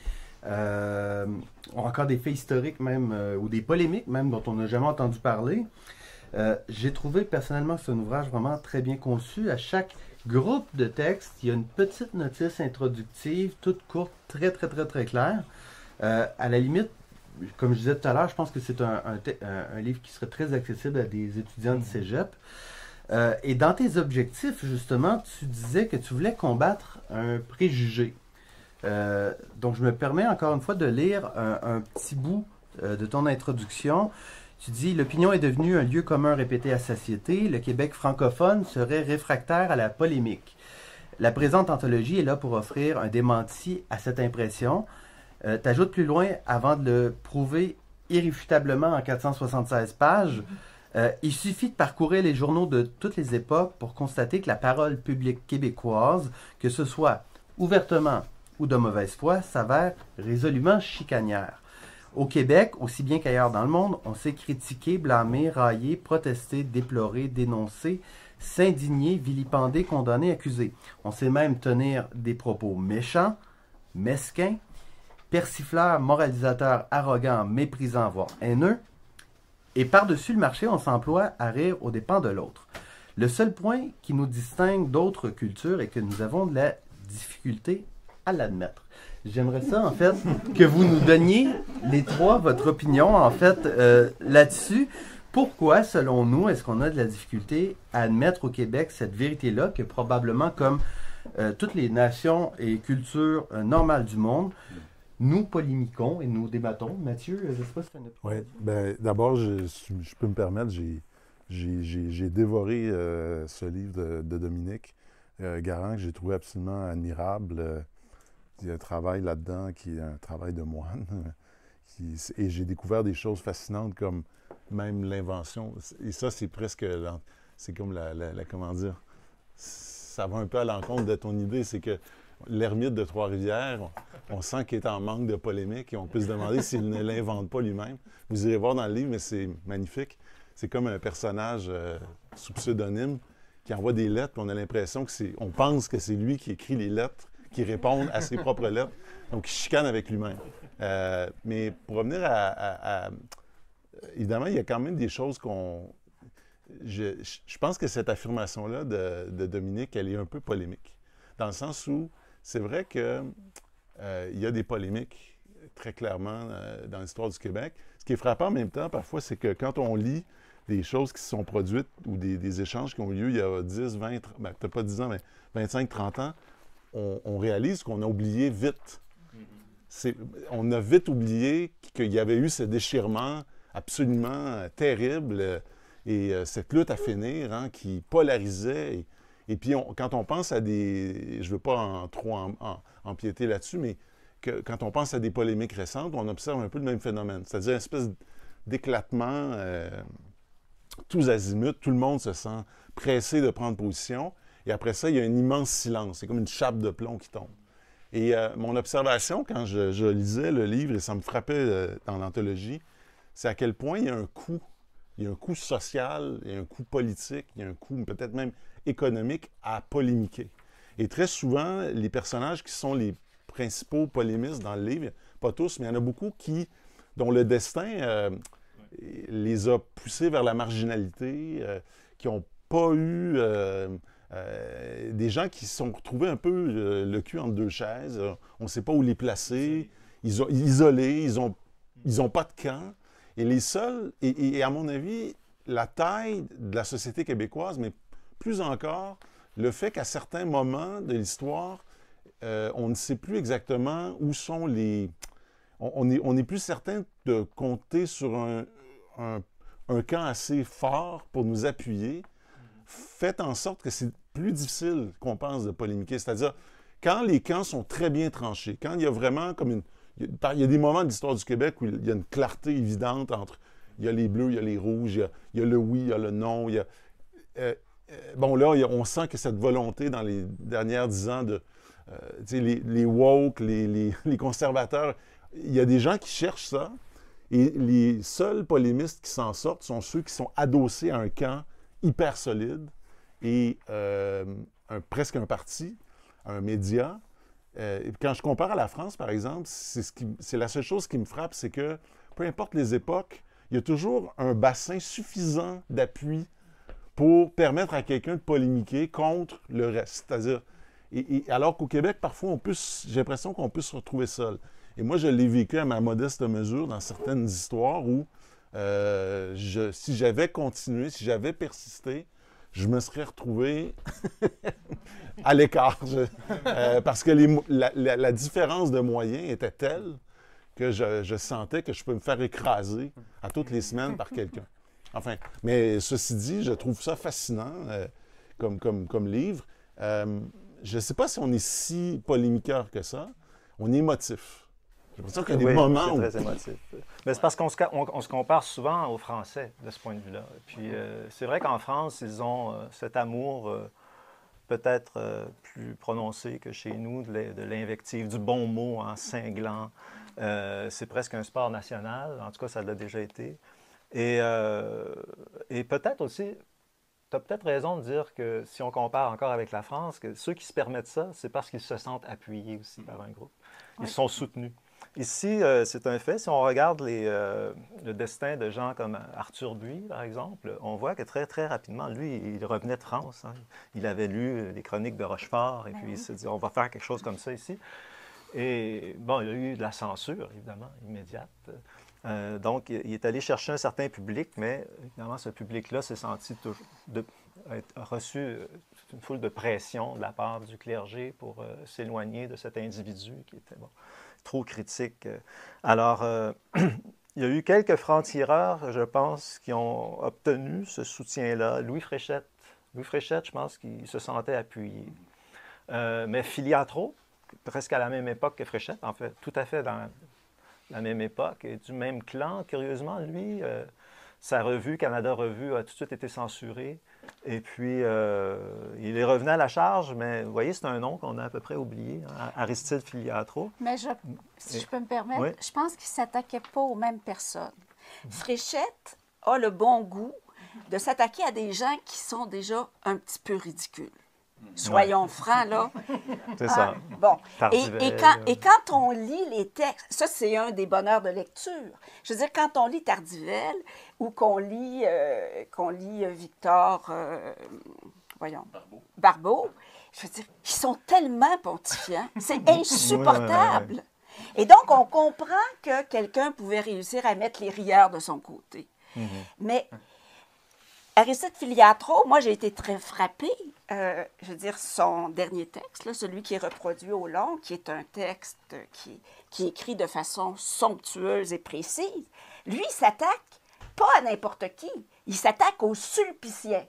Speaker 1: encore des faits historiques même, ou des polémiques même, dont on n'a jamais entendu parler. J'ai trouvé personnellement que c'est un ouvrage vraiment très bien conçu. À chaque groupe de textes, il y a une petite notice introductive, toute courte, très, très, très, très claire. À la limite, comme je disais tout à l'heure, je pense que c'est un livre qui serait très accessible à des étudiants du cégep. Et dans tes objectifs, justement, tu disais que tu voulais combattre un préjugé. Donc, je me permets encore une fois de lire un petit bout de ton introduction. Tu dis « L'opinion est devenue un lieu commun répété à satiété. Le Québec francophone serait réfractaire à la polémique. La présente anthologie est là pour offrir un démenti à cette impression. » T'ajoutes plus loin, avant de le prouver irréfutablement en 476 pages, il suffit de parcourir les journaux de toutes les époques pour constater que la parole publique québécoise, que ce soit ouvertement ou de mauvaise foi, s'avère résolument chicanière. Au Québec, aussi bien qu'ailleurs dans le monde, on sait critiquer, blâmer, railler, protester, déplorer, dénoncer, s'indigner, vilipender, condamner, accuser. On sait même tenir des propos méchants, mesquins, persifleurs, moralisateurs, arrogants, méprisants, voire haineux. Et par-dessus le marché, on s'emploie à rire aux dépens de l'autre. Le seul point qui nous distingue d'autres cultures est que nous avons de la difficulté à l'admettre. J'aimerais ça, en fait, que vous nous donniez, les trois, votre opinion, en fait, là-dessus. Pourquoi, selon nous, est-ce qu'on a de la difficulté à admettre au Québec cette vérité-là, que probablement, comme toutes les nations et cultures normales du monde, nous polémiquons et nous débattons. Mathieu, je ne sais pas si tu as une opinion.
Speaker 4: Oui, bien, d'abord, je peux me permettre, j'ai dévoré ce livre de Dominique Garand, que j'ai trouvé absolument admirable. Il y a un travail là-dedans qui est un travail de moine. Et j'ai découvert des choses fascinantes comme même l'invention. Et ça, c'est presque... C'est comme comment dire... Ça va un peu à l'encontre de ton idée. C'est que l'ermite de Trois-Rivières, on sent qu'il est en manque de polémique et on peut se demander s'il ne l'invente pas lui-même. Vous irez voir dans le livre, mais c'est magnifique. C'est comme un personnage sous pseudonyme qui envoie des lettres, puis on a l'impression on pense que c'est lui qui écrit les lettres, qui répondent à ses propres lettres. Donc, il chicane avec lui-même. Mais pour revenir évidemment, il y a quand même des choses je pense que cette affirmation-là de Dominique, elle est un peu polémique. Dans le sens où c'est vrai qu'il y a des polémiques, très clairement, dans l'histoire du Québec. Ce qui est frappant en même temps, parfois, c'est que quand on lit des choses qui se sont produites ou des échanges qui ont eu lieu il y a 10, 20, peut-être pas 10 ans, mais 25, 30 ans, on réalise qu'on a oublié vite. On a vite oublié qu'il y avait eu ce déchirement absolument terrible et cette lutte à finir qui polarisait. Et puis, quand on pense à des... Je ne veux pas trop empiéter là-dessus, mais quand on pense à des polémiques récentes, on observe un peu le même phénomène. C'est-à-dire une espèce d'éclatement tous azimuts. Tout le monde se sent pressé de prendre position. Et après ça, il y a un immense silence. C'est comme une chape de plomb qui tombe. Et mon observation, quand je lisais le livre, et ça me frappait dans l'anthologie, c'est à quel point il y a un coût. Il y a un coût social, il y a un coût politique, il y a un coût peut-être même économique à polémiquer. Et très souvent, les personnages qui sont les principaux polémistes dans le livre, pas tous, mais il y en a beaucoup dont le destin les a poussés vers la marginalité, qui n'ont pas eu... des gens qui se sont retrouvés un peu le cul entre deux chaises. On ne sait pas où les placer. Isolés, ils n'ont pas de camp. Et les seuls, et à mon avis, la taille de la société québécoise, mais plus encore, le fait qu'à certains moments de l'histoire, on ne sait plus exactement où sont les... On n'est plus certain de compter sur un camp assez fort pour nous appuyer, fait en sorte que c'est plus difficile qu'on pense de polémiquer. C'est-à-dire, quand les camps sont très bien tranchés, quand il y a vraiment comme une... Il y a des moments de l'histoire du Québec où il y a une clarté évidente entre... Il y a les bleus, il y a les rouges, il y a le oui, il y a le non. Bon, là, on sent que cette volonté dans les dernières 10 ans de... les woke, les conservateurs, il y a des gens qui cherchent ça. Et les seuls polémistes qui s'en sortent sont ceux qui sont adossés à un camp hyper solide et presque un parti, un média. Quand je compare à la France, par exemple, c'est la seule chose qui me frappe, c'est que peu importe les époques, il y a toujours un bassin suffisant d'appui pour permettre à quelqu'un de polémiquer contre le reste. C'est-à-dire, alors qu'au Québec, parfois, j'ai l'impression qu'on peut se retrouver seul. Et moi, je l'ai vécu à ma modeste mesure dans certaines histoires où, si j'avais continué, si j'avais persisté, je me serais retrouvé à l'écart. Parce que la différence de moyens était telle que je sentais que je peux me faire écraser à toutes les semaines par quelqu'un. Enfin, mais ceci dit, je trouve ça fascinant comme livre. Je ne sais pas si on est si polémiqueur que ça. On est émotif. J'ai l'impression qu'il y a des moments où...
Speaker 2: c'est très émotif. Mais c'est parce qu'on se compare souvent aux Français de ce point de vue-là. Puis c'est vrai qu'en France, ils ont cet amour peut-être plus prononcé que chez nous, de l'invective, du bon mot en cinglant. C'est presque un sport national. En tout cas, ça l'a déjà été. Et peut-être aussi, tu as peut-être raison de dire que si on compare encore avec la France, que ceux qui se permettent ça, c'est parce qu'ils se sentent appuyés aussi par un groupe. Ils sont soutenus. Ici, c'est un fait. Si on regarde le destin de gens comme Arthur Buis, par exemple, on voit que très, très rapidement, lui, il revenait de France. Hein. Il avait lu les chroniques de Rochefort et puis il s'est dit, on va faire quelque chose comme ça ici. Et bon, il y a eu de la censure, évidemment, immédiate. Donc, il est allé chercher un certain public, mais évidemment, ce public-là s'est senti reçu une foule de pression de la part du clergé pour s'éloigner de cet individu qui était trop critique. Alors, il y a eu quelques francs-tireurs, je pense, qui ont obtenu ce soutien-là. Louis Fréchette, je pense qu'il se sentait appuyé. Mais Filiatro, presque à la même époque que Fréchette, en fait, tout à fait dans la même époque, et du même clan, curieusement, lui, sa revue, Canada Revue, a tout de suite été censurée. Et puis, il est revenu à la charge, mais vous voyez, c'est un nom qu'on a à peu près oublié, hein, Aristide Filiatro.
Speaker 3: Mais si je peux me permettre, oui. Je pense qu'il ne s'attaquait pas aux mêmes personnes. Fréchette a le bon goût de s'attaquer à des gens qui sont déjà un petit peu ridicules. Soyons francs, là.
Speaker 2: C'est ça.
Speaker 3: Bon. Et quand on lit les textes, ça, c'est un des bonheurs de lecture. Je veux dire, quand on lit Tardivelle ou qu'on lit Victor Barbeau, je veux dire, ils sont tellement pontifiants. C'est insupportable. Ouais. Et donc, on comprend que quelqu'un pouvait réussir à mettre les rieurs de son côté. Mais Aristide Filiatro, moi, j'ai été très frappée. Je veux dire, son dernier texte, là, celui qui est reproduit au long, qui est un texte qui est écrit de façon somptueuse et précise, lui, il s'attaque pas à n'importe qui, il s'attaque aux Sulpiciens.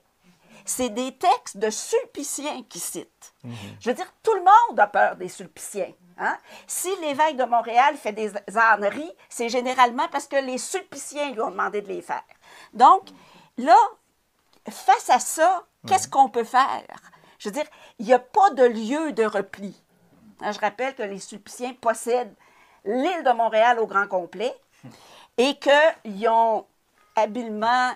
Speaker 3: C'est des textes de Sulpiciens qu'il cite. Je veux dire, tout le monde a peur des Sulpiciens. Hein? Si l'évêque de Montréal fait des âneries, c'est généralement parce que les Sulpiciens lui ont demandé de les faire. Donc, là, face à ça, qu'est-ce qu'on peut faire? Je veux dire, il n'y a pas de lieu de repli. Je rappelle que les Sulpiciens possèdent l'île de Montréal au grand complet et qu'ils ont habilement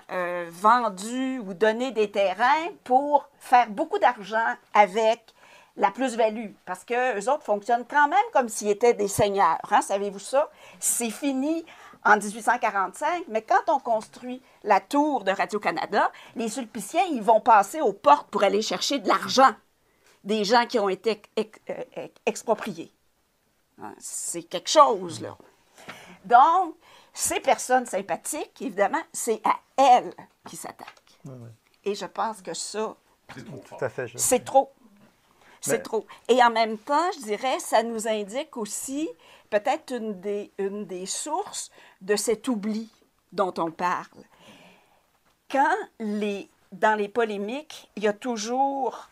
Speaker 3: vendu ou donné des terrains pour faire beaucoup d'argent avec la plus-value. Parce qu'eux autres fonctionnent quand même comme s'ils étaient des seigneurs. Hein? Savez-vous ça? C'est fini en 1845, mais quand on construit la tour de Radio-Canada, les Sulpiciens, ils vont passer aux portes pour aller chercher de l'argent des gens qui ont été expropriés. C'est quelque chose, là. Donc, ces personnes sympathiques, évidemment, c'est à elles qui s'attaquent. Et je pense que ça,
Speaker 2: tout à fait,
Speaker 3: c'est trop. C'est trop. Et en même temps, je dirais, ça nous indique aussi peut-être une des sources de cet oubli dont on parle. dans les polémiques, il y a toujours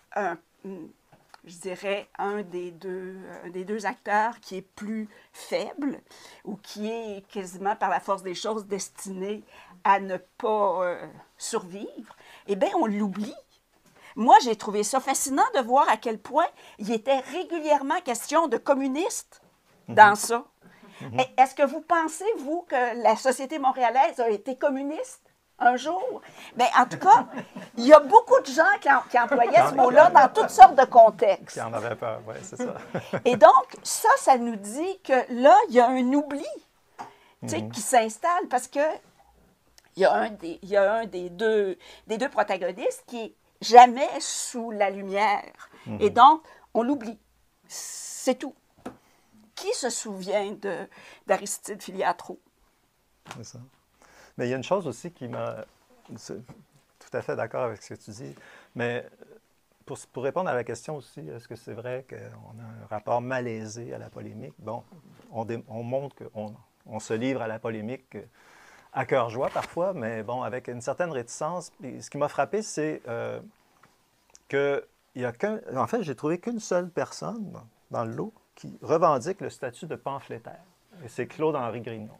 Speaker 3: je dirais, un des deux acteurs qui est plus faible ou qui est quasiment par la force des choses destiné à ne pas survivre, eh bien, on l'oublie. Moi, j'ai trouvé ça fascinant de voir à quel point il était régulièrement question de communistes dans ça. Est-ce que vous pensez, vous, que la société montréalaise a été communiste un jour? Bien, en tout cas, il y a beaucoup de gens qui employaient ce mot-là dans toutes sortes de contextes.
Speaker 2: Qui en avaient peur, oui, c'est ça.
Speaker 3: Et donc, ça nous dit que là, il y a un oubli qui s'installe parce que il y a un des deux protagonistes qui est jamais sous la lumière. Et donc, on l'oublie. C'est tout. Qui se souvient d'Aristide Filiatro?
Speaker 2: C'est ça. Mais il y a une chose aussi qui m'a... Tout à fait d'accord avec ce que tu dis. Mais pour répondre à la question aussi, est-ce que c'est vrai qu'on a un rapport malaisé à la polémique? Bon, on montre qu'on se livre à la polémique à cœur joie parfois, mais bon, avec une certaine réticence. Et ce qui m'a frappé, c'est que en fait, j'ai trouvé qu'une seule personne dans le lot qui revendique le statut de pamphlétaire. Et c'est Claude-Henri Grignon.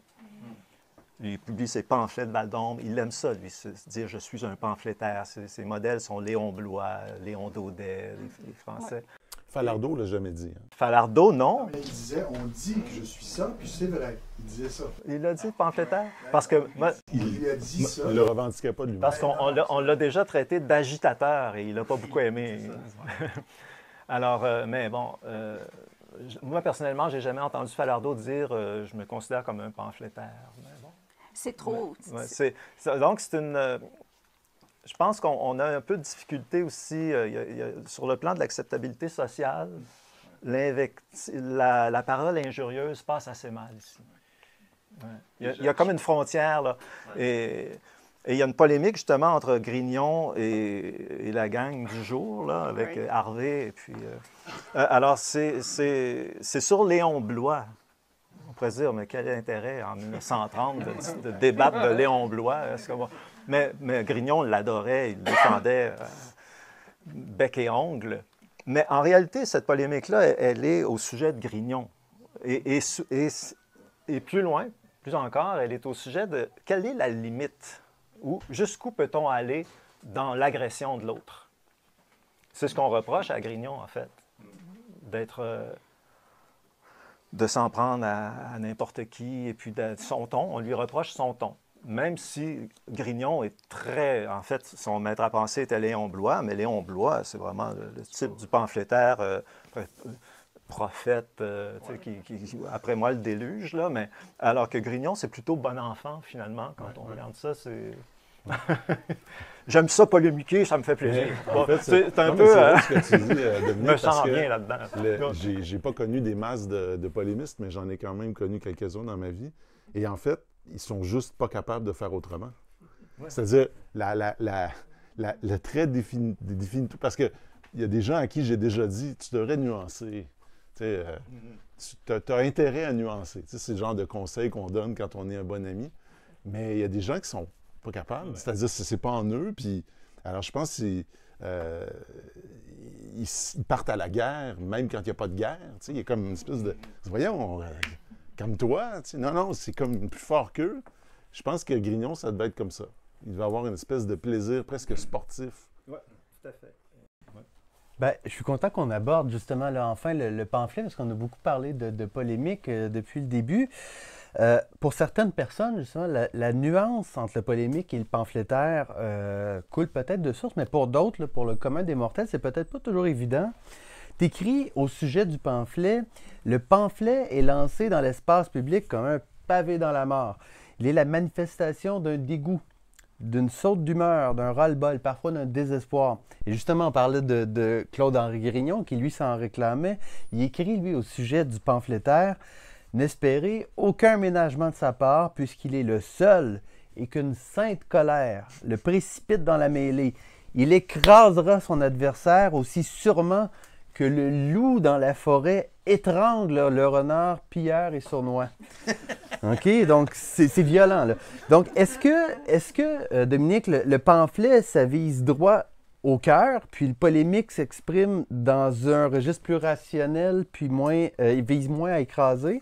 Speaker 2: Il publie ses pamphlets de Val-d'Ombre. Il aime ça, lui, se dire « je suis un pamphlétaire ». Ses modèles sont Léon Blois, Léon Daudet, les Français.
Speaker 4: Ouais. Falardeau l'a jamais dit. Hein.
Speaker 2: Falardeau, non.
Speaker 5: Il disait « on dit que je suis ça », puis c'est vrai. Il disait ça.
Speaker 2: Il l'a dit, pamphlétaire? Parce que...
Speaker 5: Il lui a dit ça.
Speaker 4: Il ne le revendiquait pas de lui.
Speaker 2: Parce qu'on l'a déjà traité d'agitateur et il n'a pas beaucoup aimé. Alors, mais bon... moi, personnellement, je n'ai jamais entendu Falardeau dire je me considère comme un pamphlétaire ». Bon.
Speaker 3: C'est trop.
Speaker 2: Donc, c'est une... je pense qu'on a un peu de difficulté aussi sur le plan de l'acceptabilité sociale. La parole injurieuse passe assez mal ici. Ouais. Il y a comme une frontière, là. Et il y a une polémique, justement, entre Grignon et la gang du jour, là, avec Harvey. Et puis, alors, c'est sur Léon Blois. On pourrait se dire, mais quel intérêt en 1930 de débattre de Léon Blois? Mais Grignon l'adorait, il le défendait bec et ongle. Mais en réalité, cette polémique-là, elle est au sujet de Grignon. Et plus loin, plus encore, elle est au sujet de quelle est la limite? Ou jusqu'où peut-on aller dans l'agression de l'autre? C'est ce qu'on reproche à Grignon, en fait, de s'en prendre à n'importe qui, et puis son ton, on lui reproche son ton. Même si Grignon est très... En fait, son maître à penser était Léon Blois, mais Léon Blois, c'est vraiment le type du pamphlétaire prophète, qui, après moi, le déluge, là, mais alors que Grignon, c'est plutôt bon enfant, finalement, quand on regarde ça, c'est... J'aime ça polémiquer, ça me fait plaisir.
Speaker 4: En fait,
Speaker 2: c'est un peu...
Speaker 4: ce que tu dis, Dominique,
Speaker 2: me sens bien là-dedans.
Speaker 4: J'ai pas connu des masses de polémistes, mais j'en ai quand même connu quelques-uns dans ma vie. Et en fait, ils sont juste pas capables de faire autrement. Ouais. C'est-à-dire, le trait définit tout. Parce qu'il y a des gens à qui j'ai déjà dit, tu devrais nuancer. Tu as intérêt à nuancer. C'est le genre de conseil qu'on donne quand on est un bon ami. Mais il y a des gens qui sont pas capables. Ouais. C'est-à-dire que c'est pas en eux. Puis, alors, je pense qu'ils partent à la guerre, même quand il n'y a pas de guerre. Il y a comme une espèce de... Voyons, calme-toi. Non, c'est comme plus fort qu'eux. Je pense que Grignon, ça devait être comme ça. Il devait avoir une espèce de plaisir presque sportif.
Speaker 2: Oui, tout à fait. Ouais.
Speaker 1: Bien, je suis content qu'on aborde justement là, enfin le pamphlet, parce qu'on a beaucoup parlé de polémique depuis le début. Pour certaines personnes, justement, la nuance entre le polémique et le pamphlétaire coule peut-être de source, mais pour d'autres, pour le commun des mortels, c'est peut-être pas toujours évident. T'écris au sujet du pamphlet, le pamphlet est lancé dans l'espace public comme un pavé dans la mare. Il est la manifestation d'un dégoût, d'une saute d'humeur, d'un ras-le-bol, parfois d'un désespoir. Et justement, on parlait de Claude-Henri Grignon, qui lui s'en réclamait. Il écrit, lui, au sujet du pamphlétaire, « N'espérez aucun ménagement de sa part, puisqu'il est le seul, et qu'une sainte colère le précipite dans la mêlée. Il écrasera son adversaire aussi sûrement que le loup dans la forêt étrangle le renard pilleur et sournois. » OK, donc c'est violent, là. Donc, est-ce que Dominique, le pamphlet, ça vise droit au cœur, puis le polémique s'exprime dans un registre plus rationnel, puis il vise moins à écraser?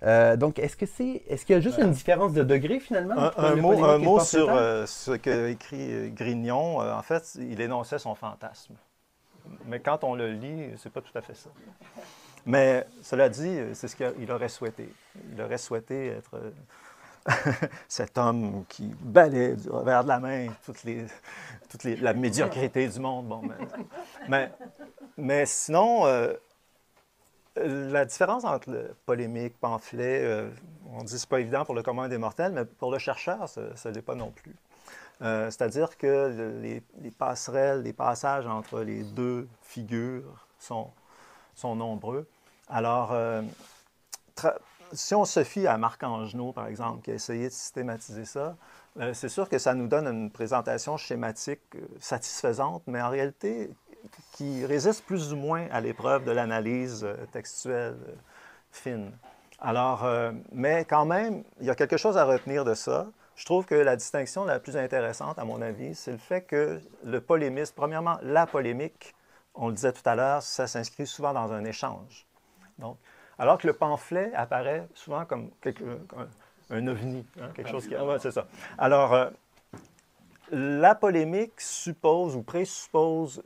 Speaker 1: Donc, est-ce qu'il y a juste une différence de degré, finalement?
Speaker 2: Un mot sur ce qu'a écrit Grignon. En fait, il énonçait son fantasme. Mais quand on le lit, c'est pas tout à fait ça. Mais cela dit, c'est ce qu'il aurait souhaité. Il aurait souhaité être cet homme qui balaie du revers de la main la médiocrité du monde. Bon, mais sinon, la différence entre le polémique, pamphlet, on dit que ce n'est pas évident pour le commun des mortels, mais pour le chercheur, ce n'est pas non plus. C'est-à-dire que les passerelles, les passages entre les deux figures sont nombreux. Alors, si on se fie à Marc Angenot, par exemple, qui a essayé de systématiser ça, c'est sûr que ça nous donne une présentation schématique satisfaisante, mais en réalité, qui résiste plus ou moins à l'épreuve de l'analyse textuelle fine. Alors, mais quand même, il y a quelque chose à retenir de ça. Je trouve que la distinction la plus intéressante, à mon avis, c'est le fait que le polémiste, premièrement, la polémique, on le disait tout à l'heure, ça s'inscrit souvent dans un échange. Donc, alors que le pamphlet apparaît souvent comme un ovni, hein, quelque chose qui... Ouais, c'est ça. Alors, la polémique suppose ou présuppose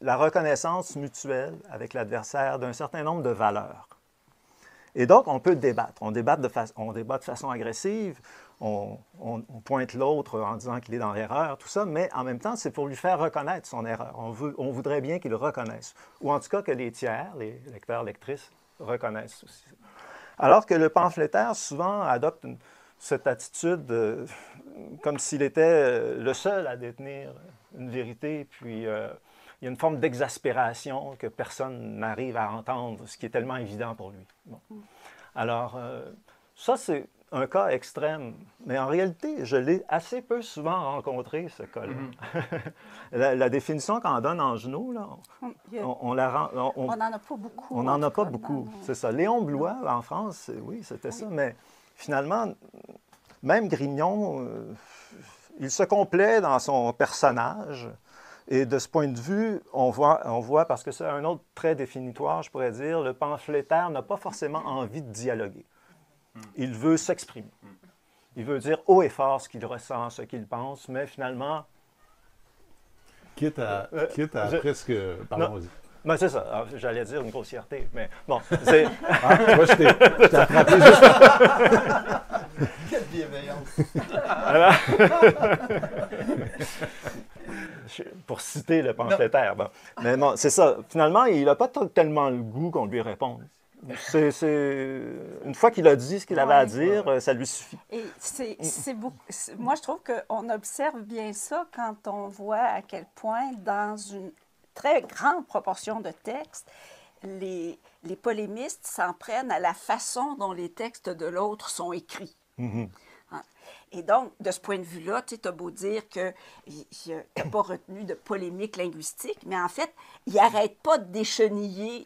Speaker 2: la reconnaissance mutuelle avec l'adversaire d'un certain nombre de valeurs. Et donc, on peut débattre. On débat de façon agressive, on pointe l'autre en disant qu'il est dans l'erreur, tout ça, mais en même temps, c'est pour lui faire reconnaître son erreur. On voudrait bien qu'il le reconnaisse, ou en tout cas que les tiers, les lecteurs, lectrices, reconnaissent aussi. Alors que le pamphlétaire, souvent, adopte cette attitude comme s'il était le seul à détenir une vérité, puis il y a une forme d'exaspération que personne n'arrive à entendre, ce qui est tellement évident pour lui. Bon. Alors, ça, c'est un cas extrême, mais en réalité, je l'ai assez peu souvent rencontré, ce cas-là. La définition qu'en donne Angenot, là, on la rend...
Speaker 3: On n'en a pas beaucoup.
Speaker 2: On n'en a pas beaucoup, c'est ça. Léon Blois, en France, oui, c'était ça, mais finalement, même Grignon, il se complaît dans son personnage. Et de ce point de vue, on voit, parce que c'est un autre trait définitoire, je pourrais dire, le pamphlétaire n'a pas forcément envie de dialoguer. Il veut s'exprimer. Il veut dire haut et fort ce qu'il ressent, ce qu'il pense, mais finalement...
Speaker 4: Quitte à presque... Pardon, vas-y.
Speaker 2: Ben c'est ça. Alors, j'allais dire une grossièreté, mais bon, c'est...
Speaker 4: Moi, je t'ai attrapé juste...
Speaker 5: Quelle bienveillance!
Speaker 2: Pour citer le pamphlétaire. Bon. Mais bon, c'est ça. Finalement, il n'a pas tellement le goût qu'on lui réponde. Une fois qu'il a dit ce qu'il avait à dire, ça lui suffit.
Speaker 3: Et moi, je trouve qu'on observe bien ça quand on voit à quel point, dans une très grande proportion de textes, les polémistes s'en prennent à la façon dont les textes de l'autre sont écrits. Mm-hmm. Et donc, de ce point de vue-là, tu as beau dire qu'il n'a pas retenu de polémique linguistique, mais en fait, il n'arrête pas de décheniller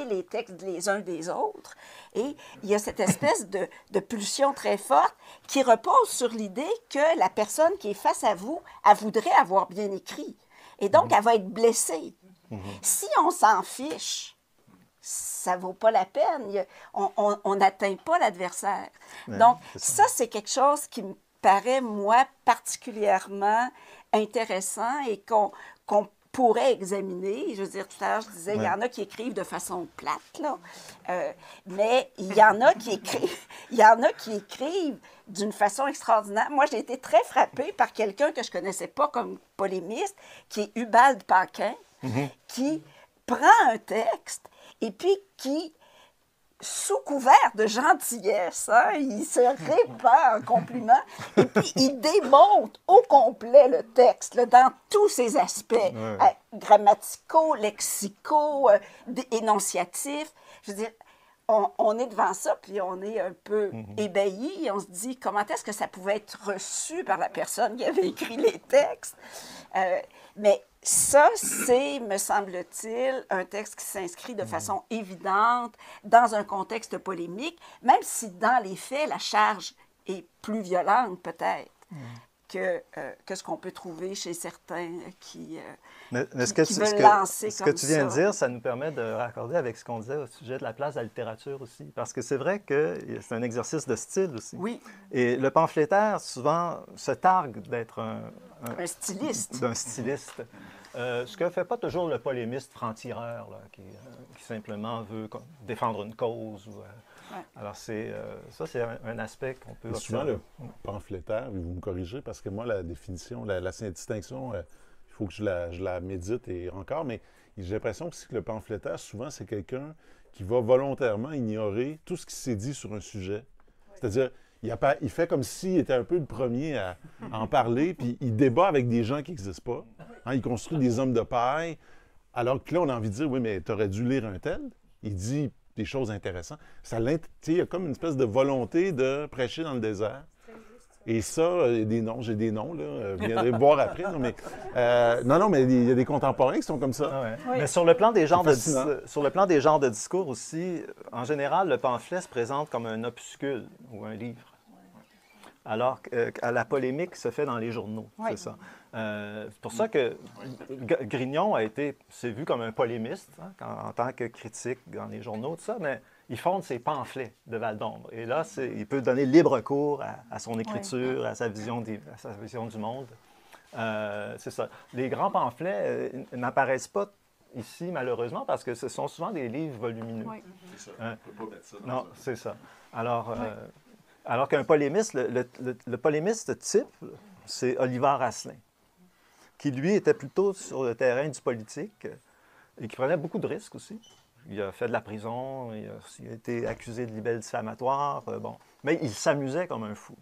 Speaker 3: les textes les uns des autres. Et il y a cette espèce de pulsion très forte qui repose sur l'idée que la personne qui est face à vous, elle voudrait avoir bien écrit. Et donc, elle va être blessée. Si on s'en fiche, ça ne vaut pas la peine. On n'atteint pas l'adversaire. Ouais, donc, ça, c'est quelque chose qui me paraît, moi, particulièrement intéressant et qu'on pourrait examiner. Je veux dire, tout à l'heure, je disais, il y en a qui écrivent de façon plate, là. Mais il y en a qui écrivent d'une façon extraordinaire. Moi, j'ai été très frappée par quelqu'un que je ne connaissais pas comme polémiste, qui est Ubald Paquin, qui prend un texte et puis qui, sous couvert de gentillesse, il se répand en compliments, et puis il démonte au complet le texte, là, dans tous ses aspects, grammaticaux, lexicaux, énonciatifs. Je veux dire, on est devant ça, puis on est un peu ébahi. On se dit, comment est-ce que ça pouvait être reçu par la personne qui avait écrit les textes? Mais ça, c'est, me semble-t-il, un texte qui s'inscrit de façon évidente dans un contexte polémique, même si dans les faits, la charge est plus violente peut-être que ce qu'on peut trouver chez certains qui veulent lancer
Speaker 2: ce
Speaker 3: comme
Speaker 2: que tu viens de
Speaker 3: ça.
Speaker 2: dire, ça nous permet de raccorder avec ce qu'on disait au sujet de la place de la littérature aussi. Parce que c'est vrai que c'est un exercice de style aussi.
Speaker 3: Oui,
Speaker 2: Et le pamphlétaire, souvent, se targue d'être
Speaker 3: un styliste.
Speaker 2: d'un styliste. Ce que ne fait pas toujours le polémiste franc-tireur, là, qui simplement veut défendre une cause. Alors, ça, c'est un aspect qu'on peut
Speaker 4: Et souvent,
Speaker 2: observer.
Speaker 4: le pamphlétaire, vous me corrigez, parce que moi, la définition, la distinction, il faut que je la médite et encore, mais j'ai l'impression aussi que le pamphlétaire, souvent, c'est quelqu'un qui va volontairement ignorer tout ce qui s'est dit sur un sujet. C'est-à-dire, il fait comme s'il était un peu le premier à en parler, puis il débat avec des gens qui n'existent pas. Hein, il construit des hommes de paille, alors que là, on a envie de dire, oui, mais tu aurais dû lire un tel. Il dit des choses intéressantes. Il y a comme une espèce de volonté de prêcher dans le désert. Et ça, j'ai des noms, là. Vous viendrez me voir après. Non, mais, mais il y a des contemporains qui sont comme ça.
Speaker 2: Ah ouais.
Speaker 3: Oui.
Speaker 2: Mais sur le plan des genres
Speaker 4: fascinant.
Speaker 2: sur le plan des genres de discours aussi, en général, le pamphlet se présente comme un opuscule ou un livre. Alors que la polémique se fait dans les journaux,
Speaker 3: Oui.
Speaker 2: c'est ça. C'est pour ça que Grignon s'est vu comme un polémiste en tant que critique dans les journaux, tout ça, mais il fonde ses pamphlets de Val d'Ombre. Et là, il peut donner libre cours à son écriture, à sa vision du monde. C'est ça. Les grands pamphlets n'apparaissent pas ici, malheureusement, parce que ce sont souvent des livres volumineux.
Speaker 3: Oui.
Speaker 4: C'est ça.
Speaker 2: On
Speaker 4: ne peut pas mettre ça dans
Speaker 2: Non, c'est ça. Alors,
Speaker 3: Oui.
Speaker 2: alors qu'un polémiste, le polémiste type, c'est Oliver Asselin, qui, lui, était plutôt sur le terrain du politique et qui prenait beaucoup de risques aussi. Il a fait de la prison, il a été accusé de libelle diffamatoire, bon. Mais il s'amusait comme un fou.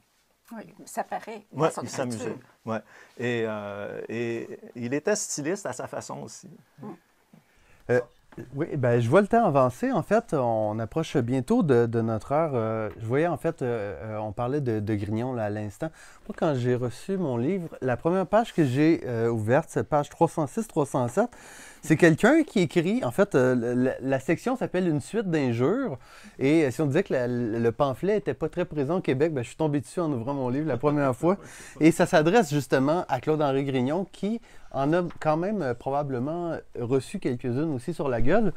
Speaker 3: Oui, ça paraît. dans
Speaker 2: Oui,
Speaker 3: son
Speaker 2: il s'amusait.
Speaker 3: écriture.
Speaker 2: Ouais. Et il était styliste à sa façon aussi.
Speaker 1: Oui, ben, je vois le temps avancer. En fait, on approche bientôt de notre heure. Je voyais, en fait, on parlait de Grignon là, à l'instant. Moi, quand j'ai reçu mon livre, la première page que j'ai ouverte, c'est page 306-307, c'est quelqu'un qui écrit, en fait, la section s'appelle « Une suite d'injures ». Et si on disait que le pamphlet n'était pas très présent au Québec, ben, je suis tombé dessus en ouvrant mon livre la première fois. Et ça s'adresse justement à Claude-Henri Grignon, qui en a quand même probablement reçu quelques-unes aussi sur la gueule.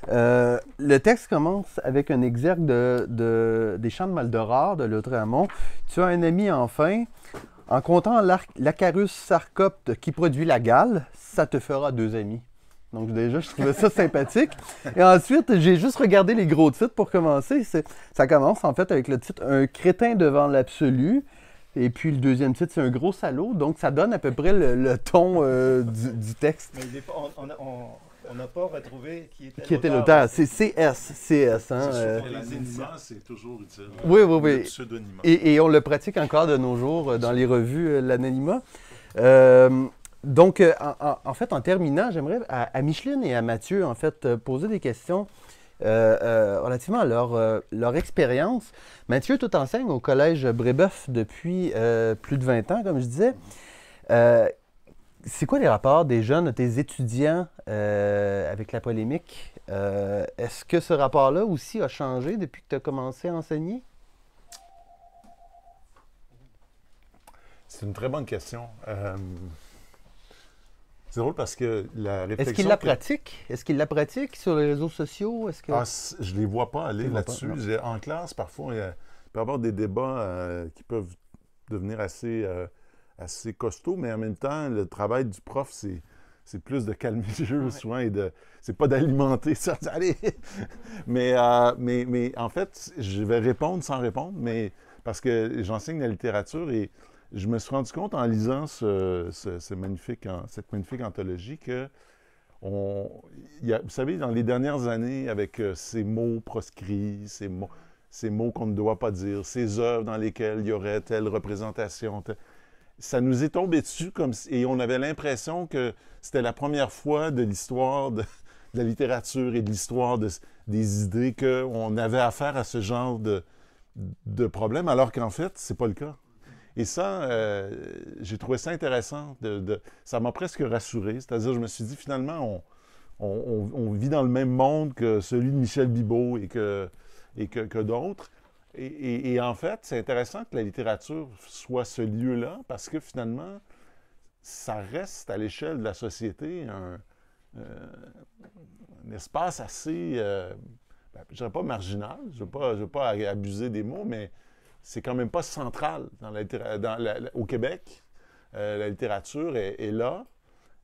Speaker 1: Le texte commence avec un exergue des Chants de Maldoror de Lautréamont. « Tu as un ami enfin. En comptant l'Acarus sarcopte qui produit la gale, ça te fera 2 amis. » Donc déjà, je trouvais ça sympathique. Et ensuite, j'ai juste regardé les gros titres pour commencer. Ça commence en fait avec le titre « Un crétin devant l'absolu ». Et puis le deuxième titre, c'est « Un gros salaud ». Donc ça donne à peu près le ton du texte.
Speaker 2: Mais on n'a pas retrouvé
Speaker 1: Qui était l'auteur. C'est CS. Hein,
Speaker 4: L'anonymat, c'est toujours utile.
Speaker 1: Oui.
Speaker 4: Le pseudonymat.
Speaker 1: Et on le pratique encore de nos jours dans les revues, l'anonymat. Donc, en fait, en terminant, j'aimerais à Micheline et à Mathieu, en fait, poser des questions relativement à leur expérience. Mathieu, tu enseignes au Collège Brébeuf depuis plus de 20 ans, comme je disais. C'est quoi les rapports des jeunes, de tes étudiants avec la polémique? Est-ce que ce rapport-là aussi a changé depuis que tu as commencé à enseigner?
Speaker 4: C'est une très bonne question. C'est drôle parce que la réflexion...
Speaker 1: Est-ce qu'ils la pratiquent? Est-ce qu'ils la pratiquent sur les réseaux sociaux? Est-ce que...
Speaker 4: je ne les vois pas aller
Speaker 1: les vois
Speaker 4: là-dessus.
Speaker 1: pas, non.
Speaker 4: En classe, parfois, il peut y avoir des débats qui peuvent devenir assez costauds, mais en même temps, le travail du prof, c'est plus de calmer le jeu souvent et c'est pas d'alimenter ça. Allez! mais en fait, je vais répondre sans répondre, mais parce que j'enseigne la littérature et je me suis rendu compte en lisant cette magnifique anthologie que, vous savez, dans les dernières années, avec ces mots proscrits, ces mots qu'on ne doit pas dire, ces œuvres dans lesquelles il y aurait telle représentation, ça nous est tombé dessus et on avait l'impression que c'était la première fois de l'histoire la littérature et de l'histoire, des idées, qu'on avait affaire à ce genre de problème, alors qu'en fait, c'est pas le cas. Et ça, j'ai trouvé ça intéressant. Ça m'a presque rassuré. C'est-à-dire, je me suis dit, finalement, on vit dans le même monde que celui de Michel Bibeau et que d'autres. Et en fait, c'est intéressant que la littérature soit ce lieu-là, parce que finalement, ça reste à l'échelle de la société un espace assez, je dirais pas marginal, je ne veux pas abuser des mots, mais c'est quand même pas central au Québec. La littérature est là,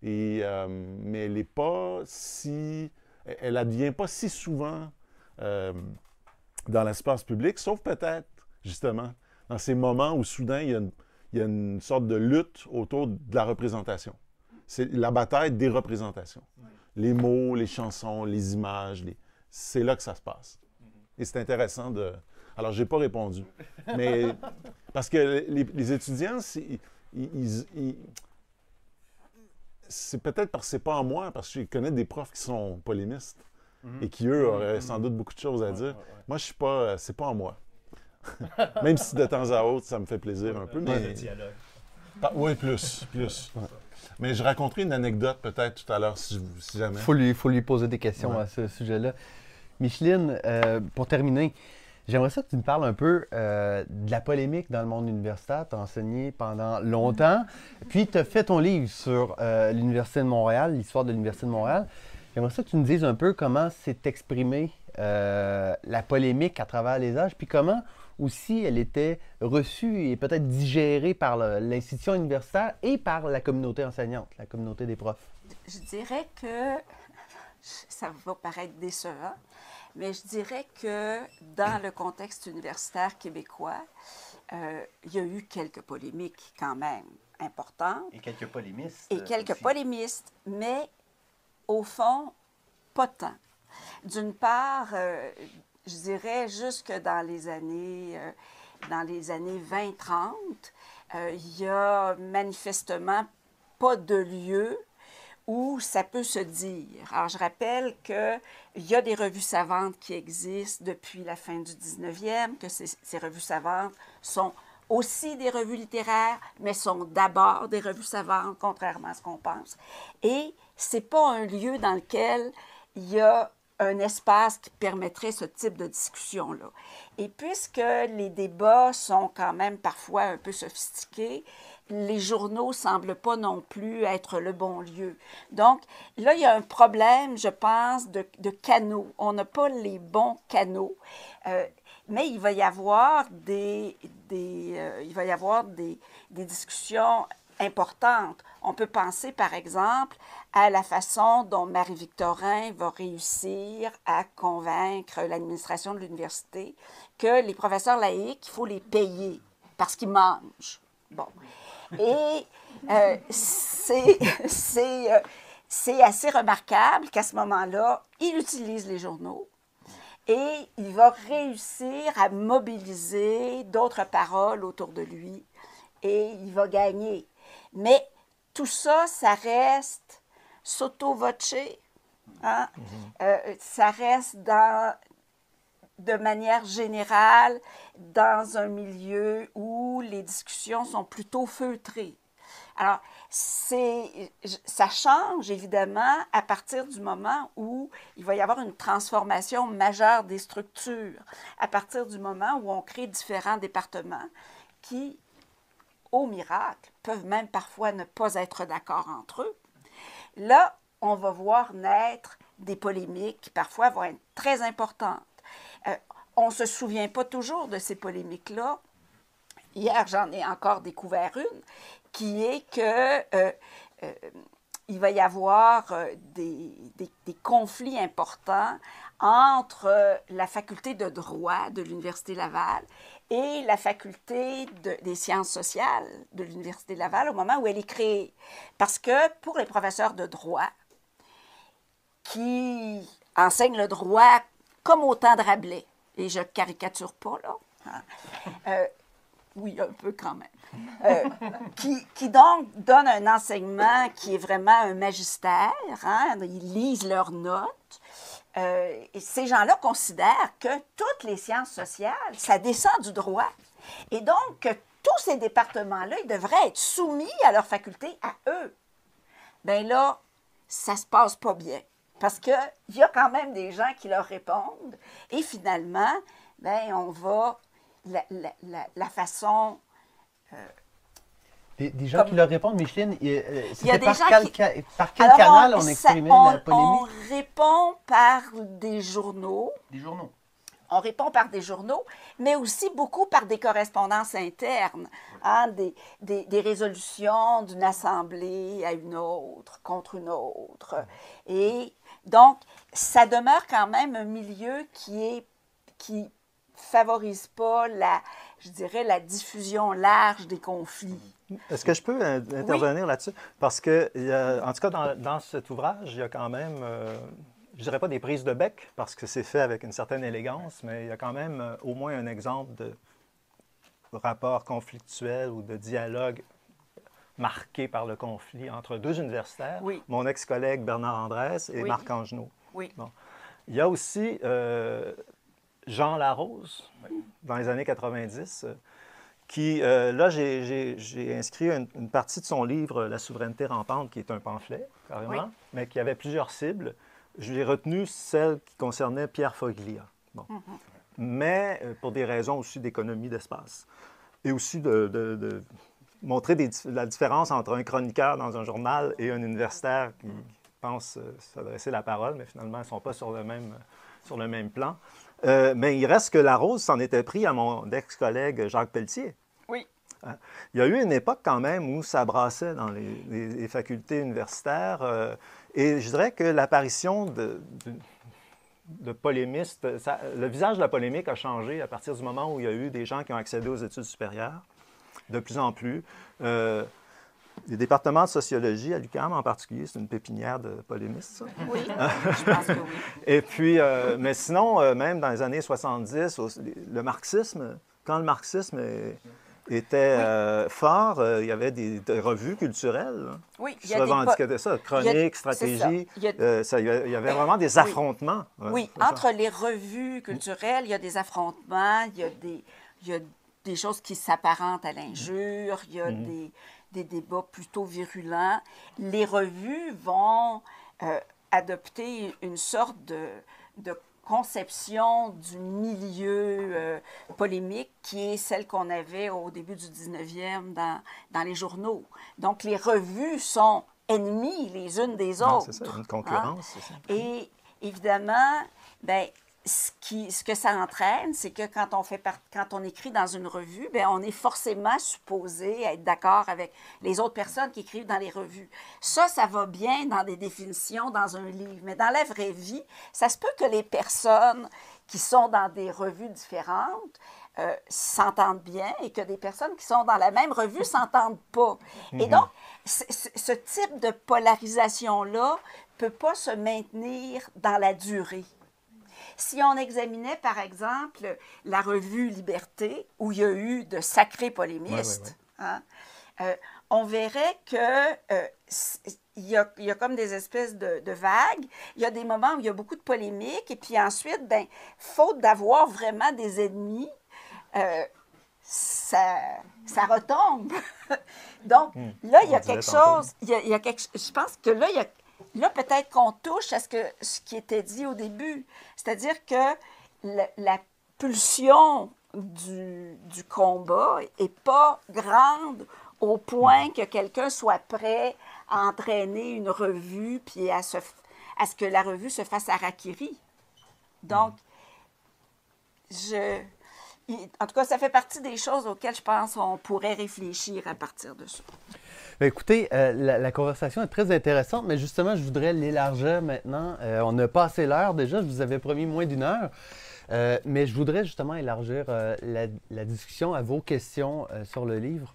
Speaker 4: mais elle n'est pas si... Elle n'advient pas si souvent dans l'espace public, sauf peut-être, justement, dans ces moments où soudain, il y a une sorte de lutte autour de la représentation. C'est la bataille des représentations. Les mots, les chansons, les images, c'est là que ça se passe. Et c'est intéressant de... Alors, je n'ai pas répondu. Mais parce que les étudiants, c'est peut-être parce que c'est pas en moi, parce que je connais des profs qui sont polémistes et qui, eux, auraient sans doute beaucoup de choses à dire. Moi, je suis pas... c'est pas en moi. Même si de temps à autre, ça me fait plaisir un peu. Mais... Oui, plus. Ouais. Mais je raconterai une anecdote peut-être tout à l'heure, si jamais.
Speaker 1: Faut lui poser des questions à ce sujet-là. Micheline, pour terminer, j'aimerais ça que tu me parles un peu de la polémique dans le monde universitaire. Tu as enseigné pendant longtemps, puis tu as fait ton livre sur l'Université de Montréal, l'histoire de l'Université de Montréal. J'aimerais ça que tu nous dises un peu comment s'est exprimée la polémique à travers les âges, puis comment aussi elle était reçue et peut-être digérée par l'institution universitaire et par la communauté enseignante, la communauté des profs.
Speaker 3: Je dirais que, ça va paraître décevant, mais je dirais que dans le contexte universitaire québécois, il y a eu quelques polémiques quand même importantes.
Speaker 2: Et quelques polémistes.
Speaker 3: Polémistes, mais au fond, pas tant. D'une part, je dirais jusque dans les années 20-30, il y a manifestement pas de lieu où ça peut se dire. Alors, je rappelle qu'il y a des revues savantes qui existent depuis la fin du 19e, que ces revues savantes sont aussi des revues littéraires, mais sont d'abord des revues savantes, contrairement à ce qu'on pense. Et ce n'est pas un lieu dans lequel il y a un espace qui permettrait ce type de discussion-là. Et puisque les débats sont quand même parfois un peu sophistiqués, les journaux ne semblent pas non plus être le bon lieu. Donc, là, il y a un problème, je pense, de canaux. On n'a pas les bons canaux, mais il va y avoir des discussions importantes. On peut penser, par exemple, à la façon dont Marie-Victorin va réussir à convaincre l'administration de l'université que les professeurs laïcs, il faut les payer parce qu'ils mangent. Bon. Et c'est assez remarquable qu'à ce moment-là, il utilise les journaux et il va réussir à mobiliser d'autres paroles autour de lui et il va gagner. Mais tout ça, ça reste sotto voce, hein? Ça reste de manière générale dans un milieu où les discussions sont plutôt feutrées. Alors, ça change évidemment à partir du moment où il va y avoir une transformation majeure des structures, à partir du moment où on crée différents départements qui, au miracle, peuvent même parfois ne pas être d'accord entre eux. Là, on va voir naître des polémiques qui parfois vont être très importantes. On ne se souvient pas toujours de ces polémiques-là. Hier, j'en ai encore découvert une, qui est que il va y avoir des conflits importants entre la faculté de droit de l'Université Laval et la faculté des sciences sociales de l'Université Laval au moment où elle est créée. Parce que pour les professeurs de droit qui enseignent le droit comme au temps de Rabelais, et je ne caricature pas, là, Oui, un peu quand même. Qui donc donne un enseignement qui est vraiment un magistère. Hein? Ils lisent leurs notes. Et ces gens-là considèrent que toutes les sciences sociales, ça descend du droit. Et donc, que tous ces départements-là, ils devraient être soumis à leurs facultés, à eux. Bien là, ça se passe pas bien. Parce qu'il y a quand même des gens qui leur répondent. Et finalement, bien, on va... La façon...
Speaker 1: Des gens qui leur répondent, Micheline,
Speaker 3: Il y a
Speaker 1: c'était
Speaker 3: des
Speaker 1: par
Speaker 3: gens
Speaker 1: quel, par quel
Speaker 3: Alors,
Speaker 1: canal on exprimait la polémique?
Speaker 3: On répond par des journaux.
Speaker 1: Des journaux.
Speaker 3: On répond par des journaux, mais aussi beaucoup par des correspondances internes, hein, des résolutions d'une assemblée à une autre, contre une autre. Et donc, ça demeure quand même un milieu qui favorise pas je dirais, la diffusion large des conflits.
Speaker 2: Est-ce que je peux intervenir là-dessus? Parce que, en tout cas, dans cet ouvrage, il y a quand même, je ne dirais pas des prises de bec, parce que c'est fait avec une certaine élégance, mais il y a quand même au moins un exemple de rapport conflictuel ou de dialogue marqué par le conflit entre deux universitaires,
Speaker 3: Oui.
Speaker 2: mon ex-collègue Bernard Andrès et
Speaker 3: Oui.
Speaker 2: Marc Angenot.
Speaker 3: Oui.
Speaker 2: Bon. Il y a aussi Jean Larose, dans les années 90, qui, là, j'ai inscrit une partie de son livre, La souveraineté rampante, qui est un pamphlet, carrément,
Speaker 3: Oui.
Speaker 2: mais qui avait plusieurs cibles. J'ai retenu celle qui concernait Pierre Foglia. Bon. Mais pour des raisons aussi d'économie d'espace. Et aussi de montrer la différence entre un chroniqueur dans un journal et un universitaire qui pense s'adresser la parole, mais finalement, ils ne sont pas sur le même plan. Mais il reste que Larose s'en était pris à mon ex-collègue Jacques Pelletier.
Speaker 3: Oui.
Speaker 2: Il y a eu une époque quand même où ça brassait dans les facultés universitaires. Et je dirais que l'apparition de polémistes, le visage de la polémique a changé à partir du moment où il y a eu des gens qui ont accédé aux études supérieures, de plus en plus. Les départements de sociologie, à l'UQAM en particulier, c'est une pépinière de polémistes, ça.
Speaker 3: Oui, je pense que oui.
Speaker 2: Et puis, mais sinon, même dans les années 70, le marxisme, quand le marxisme était fort, il y avait des revues culturelles
Speaker 3: Oui,
Speaker 2: qui se revendiquaient de ça, chronique, stratégie. Il y avait vraiment des affrontements.
Speaker 3: Oui, entre les revues culturelles, il y a des affrontements, il y a des choses qui s'apparentent à l'injure, il y a des débats plutôt virulents. Les revues vont adopter une sorte de conception du milieu polémique qui est celle qu'on avait au début du 19e dans les journaux. Donc, les revues sont ennemies les unes des autres.
Speaker 2: C'est ça, une concurrence.
Speaker 3: Hein?
Speaker 2: C'est ça.
Speaker 3: Et évidemment, bien, ce que ça entraîne, c'est que quand on écrit dans une revue, bien, on est forcément supposé être d'accord avec les autres personnes qui écrivent dans les revues. Ça va bien dans des définitions dans un livre, mais dans la vraie vie, ça se peut que les personnes qui sont dans des revues différentes s'entendent bien et que des personnes qui sont dans la même revue ne s'entendent pas. Et donc, ce type de polarisation-là ne peut pas se maintenir dans la durée. Si on examinait, par exemple, la revue Liberté, où il y a eu de sacrés polémistes, hein, on verrait qu'il y a comme des espèces de vagues. Il y a des moments où il y a beaucoup de polémiques, et puis ensuite, bien, faute d'avoir vraiment des ennemis, ça retombe. Donc, là, il y a quelque chose... je pense que là, Là, peut-être qu'on touche à ce qui était dit au début, c'est-à-dire que la pulsion du combat n'est pas grande au point que quelqu'un soit prêt à entraîner une revue puis à ce que la revue se fasse harakiri. Donc, en tout cas, ça fait partie des choses auxquelles je pense qu'on pourrait réfléchir à partir de ça.
Speaker 1: Bien, écoutez, la conversation est très intéressante, mais justement, je voudrais l'élargir maintenant. On a passé l'heure déjà, je vous avais promis moins d'une heure, mais je voudrais justement élargir la discussion à vos questions sur le livre.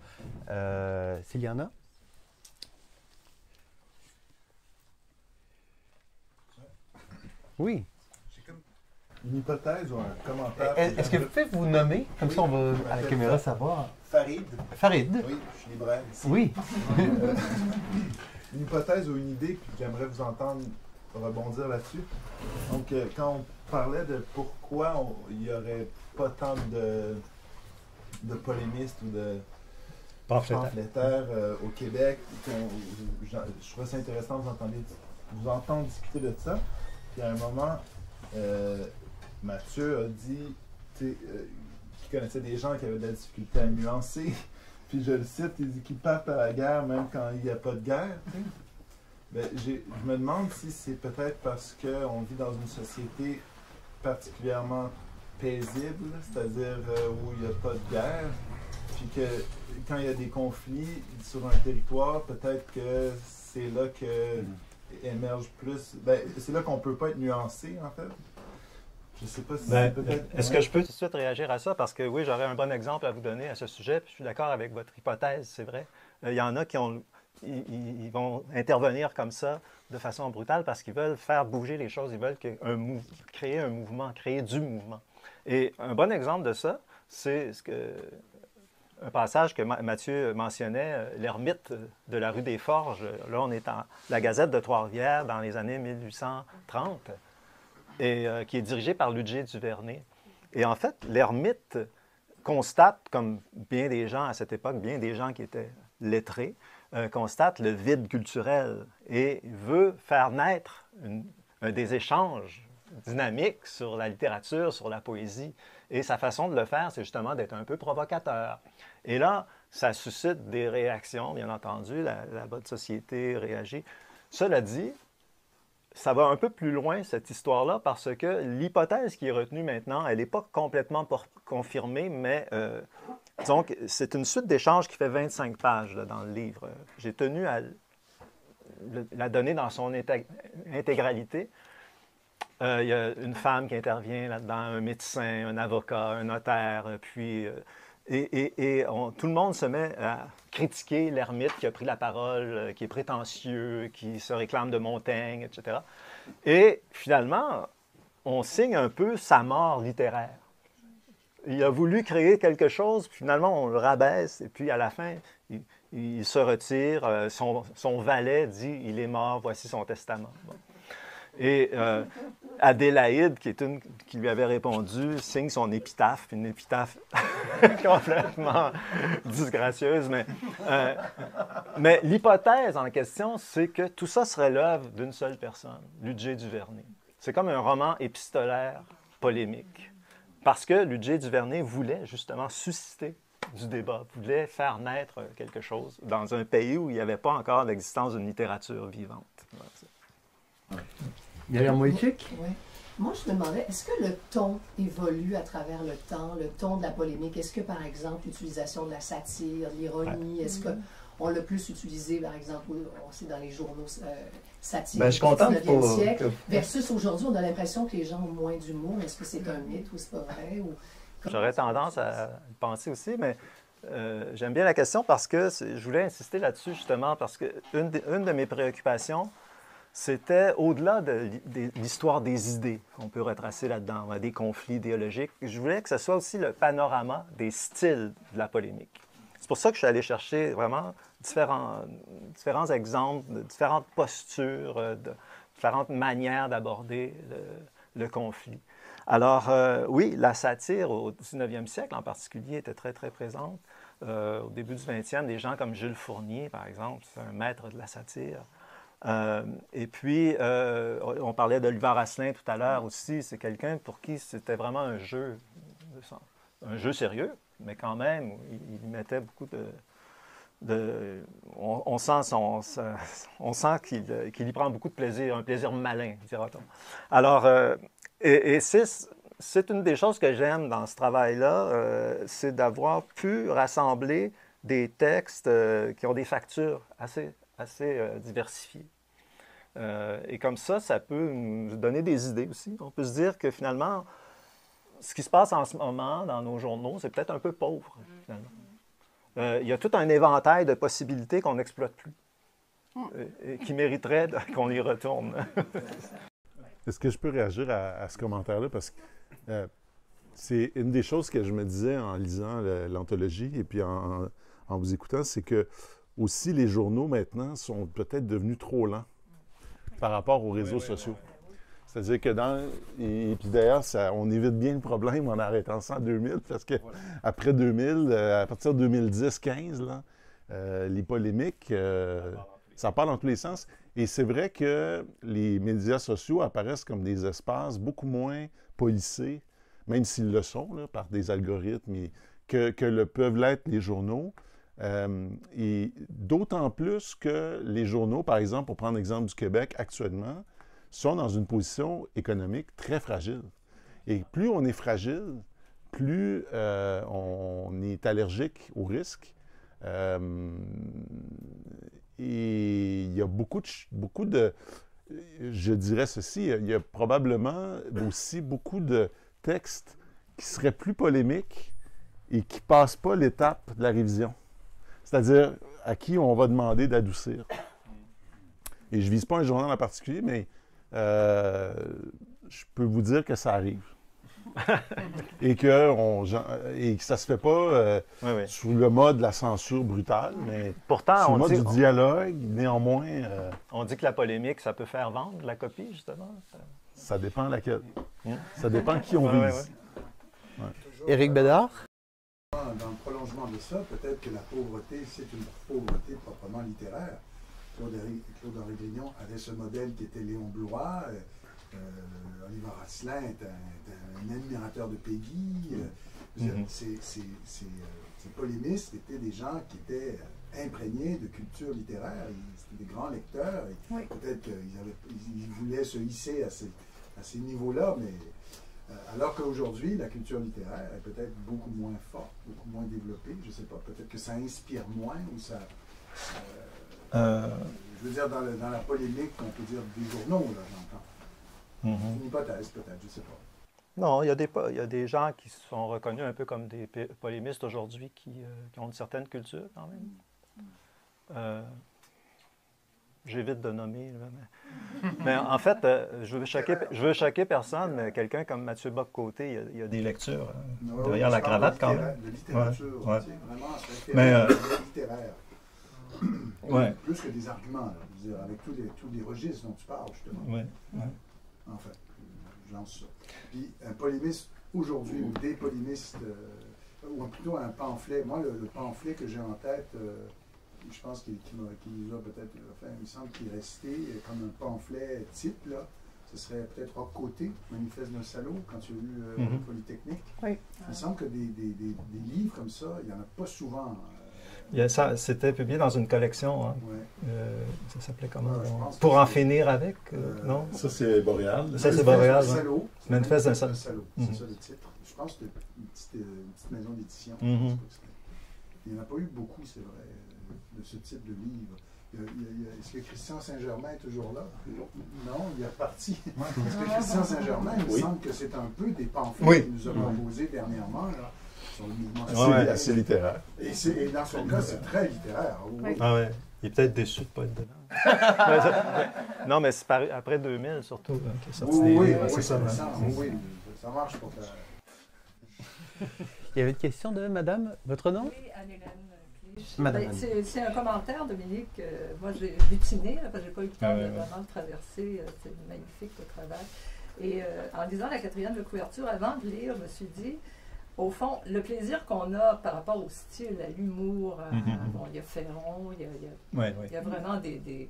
Speaker 1: S'il y en a? Oui.
Speaker 5: J'ai comme une hypothèse ou un commentaire.
Speaker 1: Est-ce que vous pouvez vous nommer? Comme ça, on va à la caméra savoir.
Speaker 5: Farid.
Speaker 1: Farid.
Speaker 5: Oui, je suis libraire ici.
Speaker 1: Oui.
Speaker 5: Une hypothèse ou une idée, puis j'aimerais vous entendre rebondir là-dessus. Donc, quand on parlait de pourquoi il n'y aurait pas tant de polémistes ou de pamphlétaires au Québec, je trouvais ça intéressant de vous entendre discuter de ça. Puis à un moment, Mathieu a dit qu'il connaissait des gens qui avaient de la difficulté à nuancer. Puis je le cite, il dit qu'ils partent à la guerre même quand il n'y a pas de guerre. Ben, je me demande si c'est peut-être parce qu'on vit dans une société particulièrement paisible, c'est-à-dire où il n'y a pas de guerre, puis que quand il y a des conflits sur un territoire, peut-être que c'est là que émerge plus. Ben, c'est là qu'on ne peut pas être nuancé, en fait. Je ne sais pas si c'est peut-être.
Speaker 2: Est-ce que je peux tout de suite réagir à ça? Parce que oui, j'aurais un bon exemple à vous donner à ce sujet. Puis je suis d'accord avec votre hypothèse, c'est vrai. Il y en a qui ils vont intervenir comme ça de façon brutale parce qu'ils veulent faire bouger les choses. Ils veulent créer un mouvement, créer du mouvement. Et un bon exemple de ça, c'est un passage que Mathieu mentionnait, l'ermite de la rue des Forges. Là, on est dans la Gazette de Trois-Rivières dans les années 1830. Et qui est dirigé par Ludger Duvernay. Et en fait, l'ermite constate, comme bien des gens à cette époque, bien des gens qui étaient lettrés, constate le vide culturel et veut faire naître des échanges dynamiques sur la littérature, sur la poésie. Et sa façon de le faire, c'est justement d'être un peu provocateur. Et là, ça suscite des réactions, bien entendu, la bonne société réagit. Cela dit, ça va un peu plus loin, cette histoire-là, parce que l'hypothèse qui est retenue maintenant, elle n'est pas complètement confirmée, mais disons que c'est une suite d'échanges qui fait 25 pages là, dans le livre. J'ai tenu à la donner dans son intégralité. Il y a une femme qui intervient là-dedans, un médecin, un avocat, un notaire, puis... tout le monde se met à critiquer l'ermite qui a pris la parole, qui est prétentieux, qui se réclame de Montaigne, etc. Et finalement, on signe un peu sa mort littéraire. Il a voulu créer quelque chose, puis finalement, on le rabaisse, et puis à la fin, il se retire. Son valet dit « Il est mort, voici son testament ». Bon. Et Adélaïde, qui lui avait répondu, signe son épitaphe, une épitaphe complètement disgracieuse. Mais l'hypothèse en question, c'est que tout ça serait l'œuvre d'une seule personne, Ludger Duvernay. C'est comme un roman épistolaire polémique. Parce que Ludger Duvernay voulait justement susciter du débat, voulait faire naître quelque chose dans un pays où il n'y avait pas encore l'existence d'une littérature vivante.
Speaker 1: Myriam Moïtchik?
Speaker 6: Oui. Moi, je me demandais, est-ce que le ton évolue à travers le temps, le ton de la polémique? Est-ce que, par exemple, l'utilisation de la satire, de l'ironie, est-ce qu'on l'a plus utilisé, par exemple, on sait dans les journaux satiriques
Speaker 2: je suis content
Speaker 6: du 19e siècle,
Speaker 2: que...
Speaker 6: versus aujourd'hui, on a l'impression que les gens ont moins d'humour. Est-ce que c'est un mythe ou c'est pas vrai?
Speaker 2: J'aurais tendance à le penser aussi, mais j'aime bien la question parce que je voulais insister là-dessus, justement, parce qu'une de mes préoccupations, c'était au-delà de l'histoire des idées qu'on peut retracer là-dedans, des conflits idéologiques. Je voulais que ce soit aussi le panorama des styles de la polémique. C'est pour ça que je suis allé chercher vraiment différents exemples, de différentes postures, de différentes manières d'aborder le conflit. Alors, oui, la satire au 19e siècle en particulier était très, très présente. Au début du 20e, des gens comme Jules Fournier, par exemple, c'est un maître de la satire. Et puis, on parlait d'Oliver Asselin tout à l'heure aussi. C'est quelqu'un pour qui c'était vraiment un jeu sérieux, mais quand même, il mettait beaucoup on sent qu'il y prend beaucoup de plaisir, un plaisir malin, dira-t-on. Alors, c'est une des choses que j'aime dans ce travail-là, c'est d'avoir pu rassembler des textes qui ont des factures assez diversifiées. Et comme ça peut nous donner des idées aussi. On peut se dire que finalement, ce qui se passe en ce moment dans nos journaux, c'est peut-être un peu pauvre, finalement. Il y a tout un éventail de possibilités qu'on n'exploite plus et qui mériterait qu'on y retourne.
Speaker 4: Est-ce que je peux réagir à ce commentaire-là? Parce que C'est une des choses que je me disais en lisant l'anthologie et puis en vous écoutant, c'est que aussi les journaux maintenant sont peut-être devenus trop lents par rapport aux réseaux sociaux. C'est-à-dire que et puis d'ailleurs, on évite bien le problème en arrêtant ça en 2000, parce que après 2000, à partir de 2010-15, les polémiques, ça part dans tous les sens. Et c'est vrai que les médias sociaux apparaissent comme des espaces beaucoup moins policés, même s'ils le sont, là, par des algorithmes, que le peuvent l'être les journaux. Et d'autant plus que les journaux, par exemple, pour prendre l'exemple du Québec actuellement, sont dans une position économique très fragile. Et plus on est fragile, plus on est allergique au risque. Et il y a beaucoup de, je dirais ceci, il y a probablement aussi beaucoup de textes qui seraient plus polémiques et qui ne passent pas l'étape de la révision. C'est-à-dire à qui on va demander d'adoucir. Et je ne vise pas un journal en particulier, mais je peux vous dire que ça arrive. et que ça ne se fait pas sous le mode de la censure brutale, mais
Speaker 2: pourtant,
Speaker 4: sous le mode du dialogue, néanmoins.
Speaker 2: On dit que la polémique, ça peut faire vendre la copie, justement.
Speaker 4: Ça dépend laquelle. Ça dépend qui on vise.
Speaker 1: Éric Bédard?
Speaker 7: Dans le prolongement de ça, peut-être que la pauvreté, c'est une pauvreté proprement littéraire. Claude-Henri Grignon avait ce modèle qui était Léon Blois. Oliver Asselin est un admirateur de Peggy. Ces polémistes étaient des gens qui étaient imprégnés de culture littéraire. C'était des grands lecteurs. Peut-être qu'ils voulaient se hisser à ces niveaux-là, mais alors qu'aujourd'hui, la culture littéraire est peut-être beaucoup moins forte, beaucoup moins développée. Je ne sais pas, peut-être que ça inspire moins ou ça... je veux dire, dans la polémique, on peut dire des journaux, là, j'entends. Une hypothèse, peut-être, je ne sais pas.
Speaker 2: Non, il y a des gens qui sont reconnus un peu comme des polémistes aujourd'hui qui ont une certaine culture, quand même. J'évite de nommer. Mais en fait, je veux choquer personne, mais quelqu'un comme Mathieu Bock-Côté, il y a des lectures derrière la cravate, quand même.
Speaker 7: De littérature,
Speaker 2: ouais.
Speaker 7: Tu sais, vraiment, c'est littéraire.
Speaker 2: Ouais.
Speaker 7: Plus que des arguments, là, je veux dire, avec tous les registres dont tu parles, justement.
Speaker 2: Ouais.
Speaker 7: Enfin, je lance ça. Puis un polémiste aujourd'hui, ou des polémistes, ou plutôt un pamphlet. Moi, le pamphlet que j'ai en tête, je pense qu'il nous a peut-être, enfin, il me semble qu'il est resté comme un pamphlet type, là. Ce serait peut-être Roch Côté, Manifeste d'un salaud, quand tu as lu Polytechnique.
Speaker 3: Oui.
Speaker 7: Il me semble que des livres comme ça, il n'y en a pas souvent.
Speaker 2: C'était publié dans une collection. Hein.
Speaker 7: Ouais.
Speaker 2: Ça s'appelait comment?
Speaker 7: Pour
Speaker 2: en finir avec? Non?
Speaker 4: Ça, c'est Boréal.
Speaker 2: Ça, c'est Boréal.
Speaker 7: Manifeste d'un salaud.
Speaker 2: Mm-hmm.
Speaker 7: C'est ça le titre. Je pense que c'est une petite maison d'édition.
Speaker 2: Mm-hmm.
Speaker 7: Il n'y en a pas eu beaucoup, c'est vrai, de ce type de livre. Est-ce que Christian Saint-Germain est toujours là? Non, il est reparti. Est-ce que Christian Saint-Germain, il me semble que c'est un peu des pamphlets qu'il nous a proposés dernièrement, là, sur le mouvement
Speaker 4: assez littéraire.
Speaker 7: Et dans son cas, c'est très littéraire.
Speaker 3: Oui.
Speaker 2: Ah ouais. Il est peut-être déçu de ne pas être dedans. Non, mais c'est après 2000, surtout. Hein, qui est sorti
Speaker 7: oui,
Speaker 2: c'est ça.
Speaker 7: Oui, ça marche pour faire.
Speaker 1: Il y avait une question de madame. Votre nom?
Speaker 8: Oui, Anne-Hélène Clich.
Speaker 1: Madame.
Speaker 8: C'est un commentaire, Dominique. Moi, j'ai butiné, là, parce que je n'ai pas eu le temps de vraiment le traverser. C'est magnifique, le travail. Et en lisant la 4e de couverture, avant de lire, je me suis dit, au fond, le plaisir qu'on a par rapport au style, à l'humour, bon, il y a Ferron, il y a vraiment des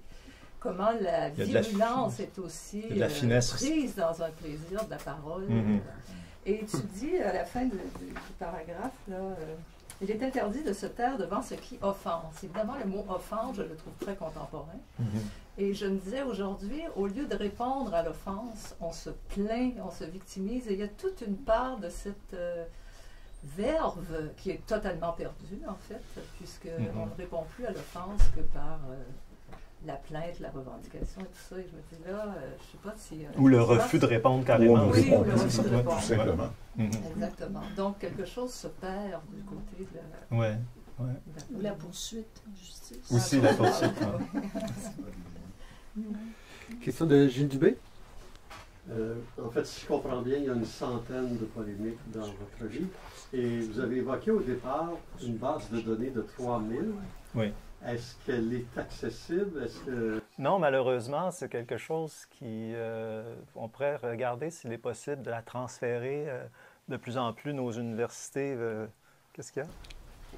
Speaker 8: comment la virulence est aussi prise dans un plaisir de la parole. Et tu dis à la fin du paragraphe, là, il est interdit de se taire devant ce qui offense. Évidemment, le mot offense, je le trouve très contemporain. Et je me disais aujourd'hui, au lieu de répondre à l'offense, on se plaint, on se victimise, et il y a toute une part de cette verve qui est totalement perdue, en fait, puisqu'on ne répond plus à l'offense que par la plainte, la revendication et tout ça. Et je me dis là, je ne sais pas si...
Speaker 2: Ou le refus de répondre carrément.
Speaker 8: Oui, ou le refus de répondre.
Speaker 4: Tout simplement.
Speaker 8: Exactement. Donc, quelque chose se perd du côté de la...
Speaker 2: Ouais.
Speaker 6: Ou la poursuite en justice.
Speaker 2: Aussi la poursuite.
Speaker 1: Question de Gilles Dubé?
Speaker 9: En fait, si je comprends bien, il y a une centaine de polémiques dans votre livre. Et vous avez évoqué au départ une base de données de 3000.
Speaker 2: Oui.
Speaker 9: Est-ce qu'elle est accessible? Est-ce que...
Speaker 2: Non, malheureusement, c'est quelque chose qui... on pourrait regarder s'il est possible de la transférer de plus en plus nos universités. Qu'est-ce qu'il y a?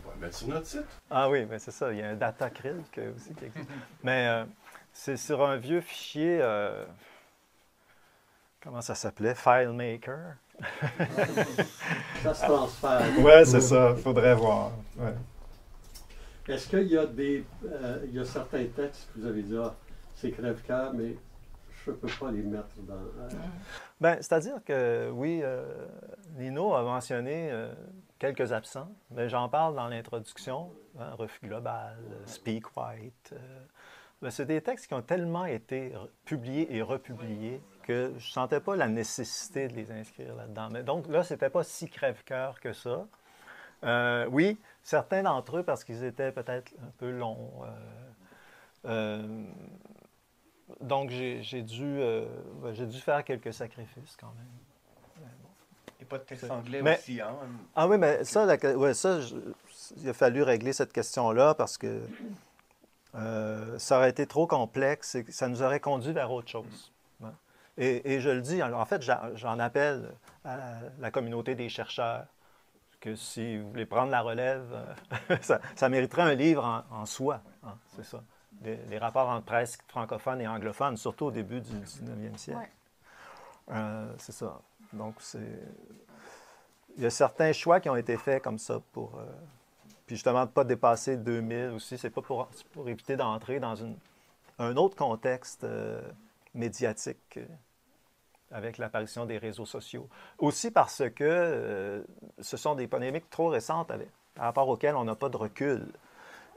Speaker 10: On va le mettre sur notre site.
Speaker 2: Ah oui, mais c'est ça. Il y a un DataCryl aussi qui existe. Mais c'est sur un vieux fichier... comment ça s'appelait? FileMaker.
Speaker 9: Ça se transfère.
Speaker 2: Oui, c'est ça. Il faudrait voir. Ouais.
Speaker 9: Est-ce qu'il y a il y a certains textes que vous avez dit, ah, c'est crève-cœur, mais je ne peux pas les mettre dans...
Speaker 2: Bien, c'est-à-dire que, oui, Lino a mentionné quelques absents, mais j'en parle dans l'introduction, hein, Refus global, Speak White. C'est des textes qui ont tellement été publiés et republiés que je ne sentais pas la nécessité de les inscrire là-dedans. Mais donc là, ce n'était pas si crève-cœur que ça. Oui, certains d'entre eux, parce qu'ils étaient peut-être un peu longs. Donc, j'ai dû faire quelques sacrifices quand même.
Speaker 11: Il n'y a pas de texte anglais
Speaker 2: mais,
Speaker 11: aussi, hein?
Speaker 2: Ah oui, mais ça, il a fallu régler cette question-là parce que ça aurait été trop complexe et ça nous aurait conduit vers autre chose. Hein? Et je le dis, en fait, j'en appelle à la communauté des chercheurs que si vous voulez prendre la relève, ça mériterait un livre en soi. Hein, c'est ça. Les rapports entre presse francophone et anglophone, surtout au début du 19e siècle. Ouais. C'est ça. Donc, il y a certains choix qui ont été faits comme ça pour... puis justement, de ne pas dépasser 2000 aussi. C'est pas pour éviter d'entrer dans un autre contexte médiatique avec l'apparition des réseaux sociaux. Aussi parce que ce sont des polémiques trop récentes par rapport auxquelles on n'a pas de recul.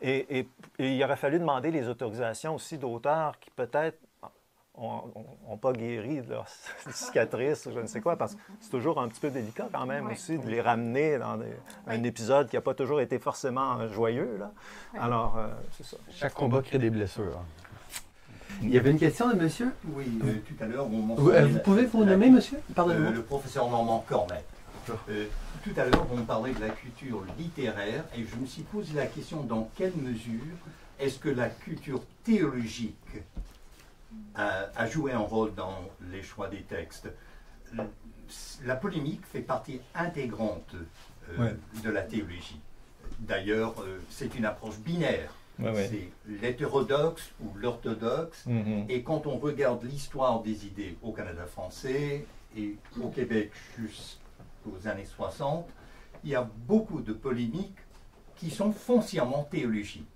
Speaker 2: Et il aurait fallu demander les autorisations aussi d'auteurs qui peut-être n'ont pas guéri de leur cicatrice, je ne sais quoi, parce que c'est toujours un petit peu délicat quand même aussi de les ramener dans un épisode qui n'a pas toujours été forcément joyeux. Là. Alors, c'est ça.
Speaker 1: Chaque combat crée des blessures. Il y avait une question de monsieur?
Speaker 12: Oui, tout à l'heure, on mentionnait...
Speaker 1: Vous pouvez vous nommer, monsieur? Pardonnez-moi.
Speaker 12: Le professeur Normand Cornet. Tout à l'heure, on parlait de la culture littéraire et je me suis posé la question dans quelle mesure est-ce que la culture théologique a joué un rôle dans les choix des textes. La polémique fait partie intégrante de la théologie. D'ailleurs, c'est une approche binaire. C'est l'hétérodoxe ou l'orthodoxe. Et quand on regarde l'histoire des idées au Canada français et au Québec jusqu'aux années 60, il y a beaucoup de polémiques qui sont foncièrement théologiques.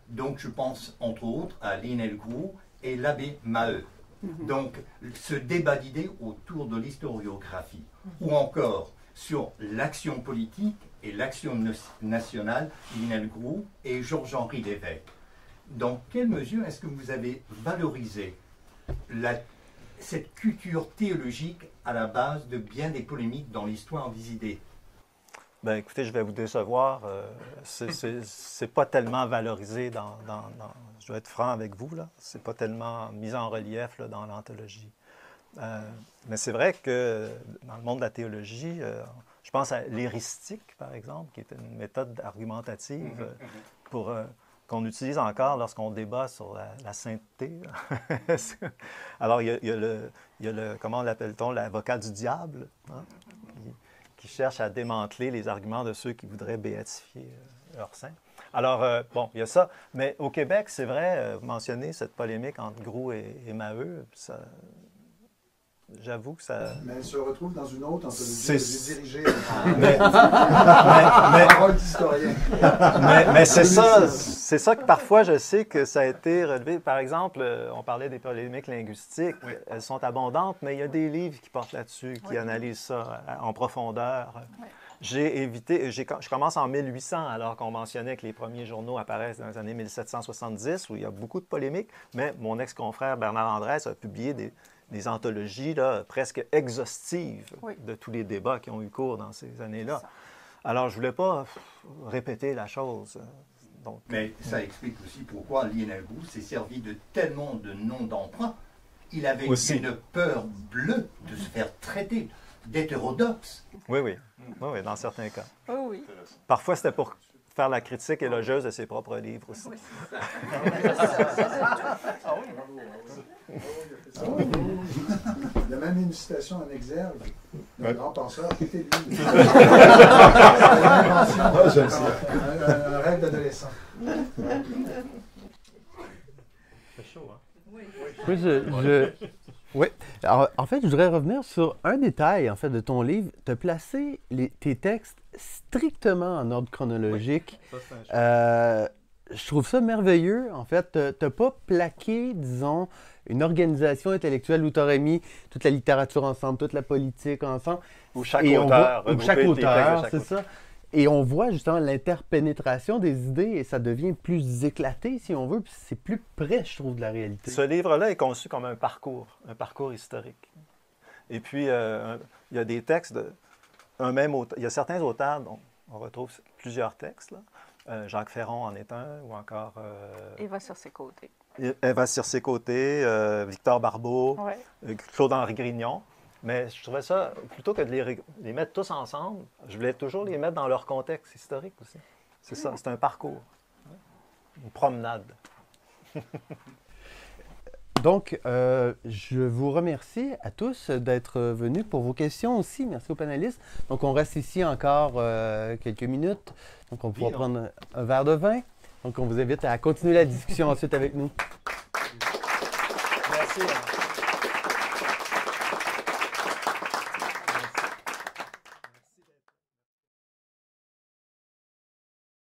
Speaker 12: Donc je pense entre autres à Lionel Groulx et l'abbé Maheu. Donc ce débat d'idées autour de l'historiographie, ou encore sur l'action politique et l'action nationale, Lionel Groulx et Georges-Henri Lévesque. Dans quelle mesure est-ce que vous avez valorisé cette culture théologique à la base de bien des polémiques dans l'histoire des idées?
Speaker 2: Bien, écoutez, je vais vous décevoir. C'est pas tellement valorisé je dois être franc avec vous, là. C'est pas tellement mis en relief là, dans l'anthologie. Mais c'est vrai que dans le monde de la théologie, je pense à l'éristique, par exemple, qui est une méthode argumentative qu'on utilise encore lorsqu'on débat sur la sainteté. Alors, il y a le comment l'appelle-t-on, l'avocat du diable, hein, qui cherche à démanteler les arguments de ceux qui voudraient béatifier leurs saints. Alors, bon, il y a ça. Mais au Québec, c'est vrai, vous mentionnez cette polémique entre Groulx et Maheu. J'avoue que ça...
Speaker 7: Mais elle se retrouve dans une autre anthologie. J'ai dirigé
Speaker 2: mais c'est ça que parfois je sais que ça a été relevé. Par exemple, on parlait des polémiques linguistiques. Oui. Elles sont abondantes, mais il y a des livres qui portent là-dessus, qui analysent ça en profondeur. Oui. Je commence en 1800, alors qu'on mentionnait que les premiers journaux apparaissent dans les années 1770, où il y a beaucoup de polémiques, mais mon ex-confrère Bernard Andrès a publié des anthologies là, presque exhaustives de tous les débats qui ont eu cours dans ces années-là. Alors, je ne voulais pas répéter la chose. Donc,
Speaker 12: mais ça explique aussi pourquoi Lionel Groulx s'est servi de tellement de noms d'emprunt il avait
Speaker 2: Aussi.
Speaker 12: une peur bleue de se faire traiter d'hétérodoxe.
Speaker 2: Oui, oui. Oui, oui, dans certains cas.
Speaker 3: Oh oui.
Speaker 2: Parfois, c'était pour faire la critique élogieuse de ses propres livres aussi.
Speaker 7: Il y a même une citation en exergue d'un grand penseur qui était lui. Un rêve d'adolescent.
Speaker 2: C'est chaud, hein?
Speaker 1: Oui, oui. Alors, en fait, je voudrais revenir sur un détail en fait, de ton livre. Tu as placé tes textes strictement en ordre chronologique.
Speaker 2: Oui. Ça, c'est un choix.
Speaker 1: Je trouve ça merveilleux. En fait, tu n'as pas plaqué, disons, une organisation intellectuelle où tu aurais mis toute la littérature ensemble, toute la politique ensemble.
Speaker 2: Ou chaque
Speaker 1: Et
Speaker 2: auteur.
Speaker 1: ou chaque auteur, c'est ça. Et on voit justement l'interpénétration des idées et ça devient plus éclaté, si on veut, puis c'est plus près, je trouve, de la réalité.
Speaker 2: Ce livre-là est conçu comme un parcours historique. Et puis, il y a des textes d'un même auteur. Il y a certains auteurs dont on retrouve plusieurs textes, là. Jacques Ferron en est un, ou encore...
Speaker 3: Eva sur ses côtés.
Speaker 2: Eva sur ses côtés, Victor Barbeau,
Speaker 3: Ouais.
Speaker 2: Claude-Henri Grignon. Mais je trouvais ça, plutôt que de les mettre tous ensemble, je voulais toujours les mettre dans leur contexte historique aussi. C'est ça, c'est un parcours, une promenade.
Speaker 1: Donc, je vous remercie à tous d'être venus pour vos questions aussi. Merci aux panélistes. Donc, on reste ici encore quelques minutes. Donc, on pourra prendre un verre de vin. Donc, on vous invite à continuer la discussion ensuite avec nous.
Speaker 2: Merci.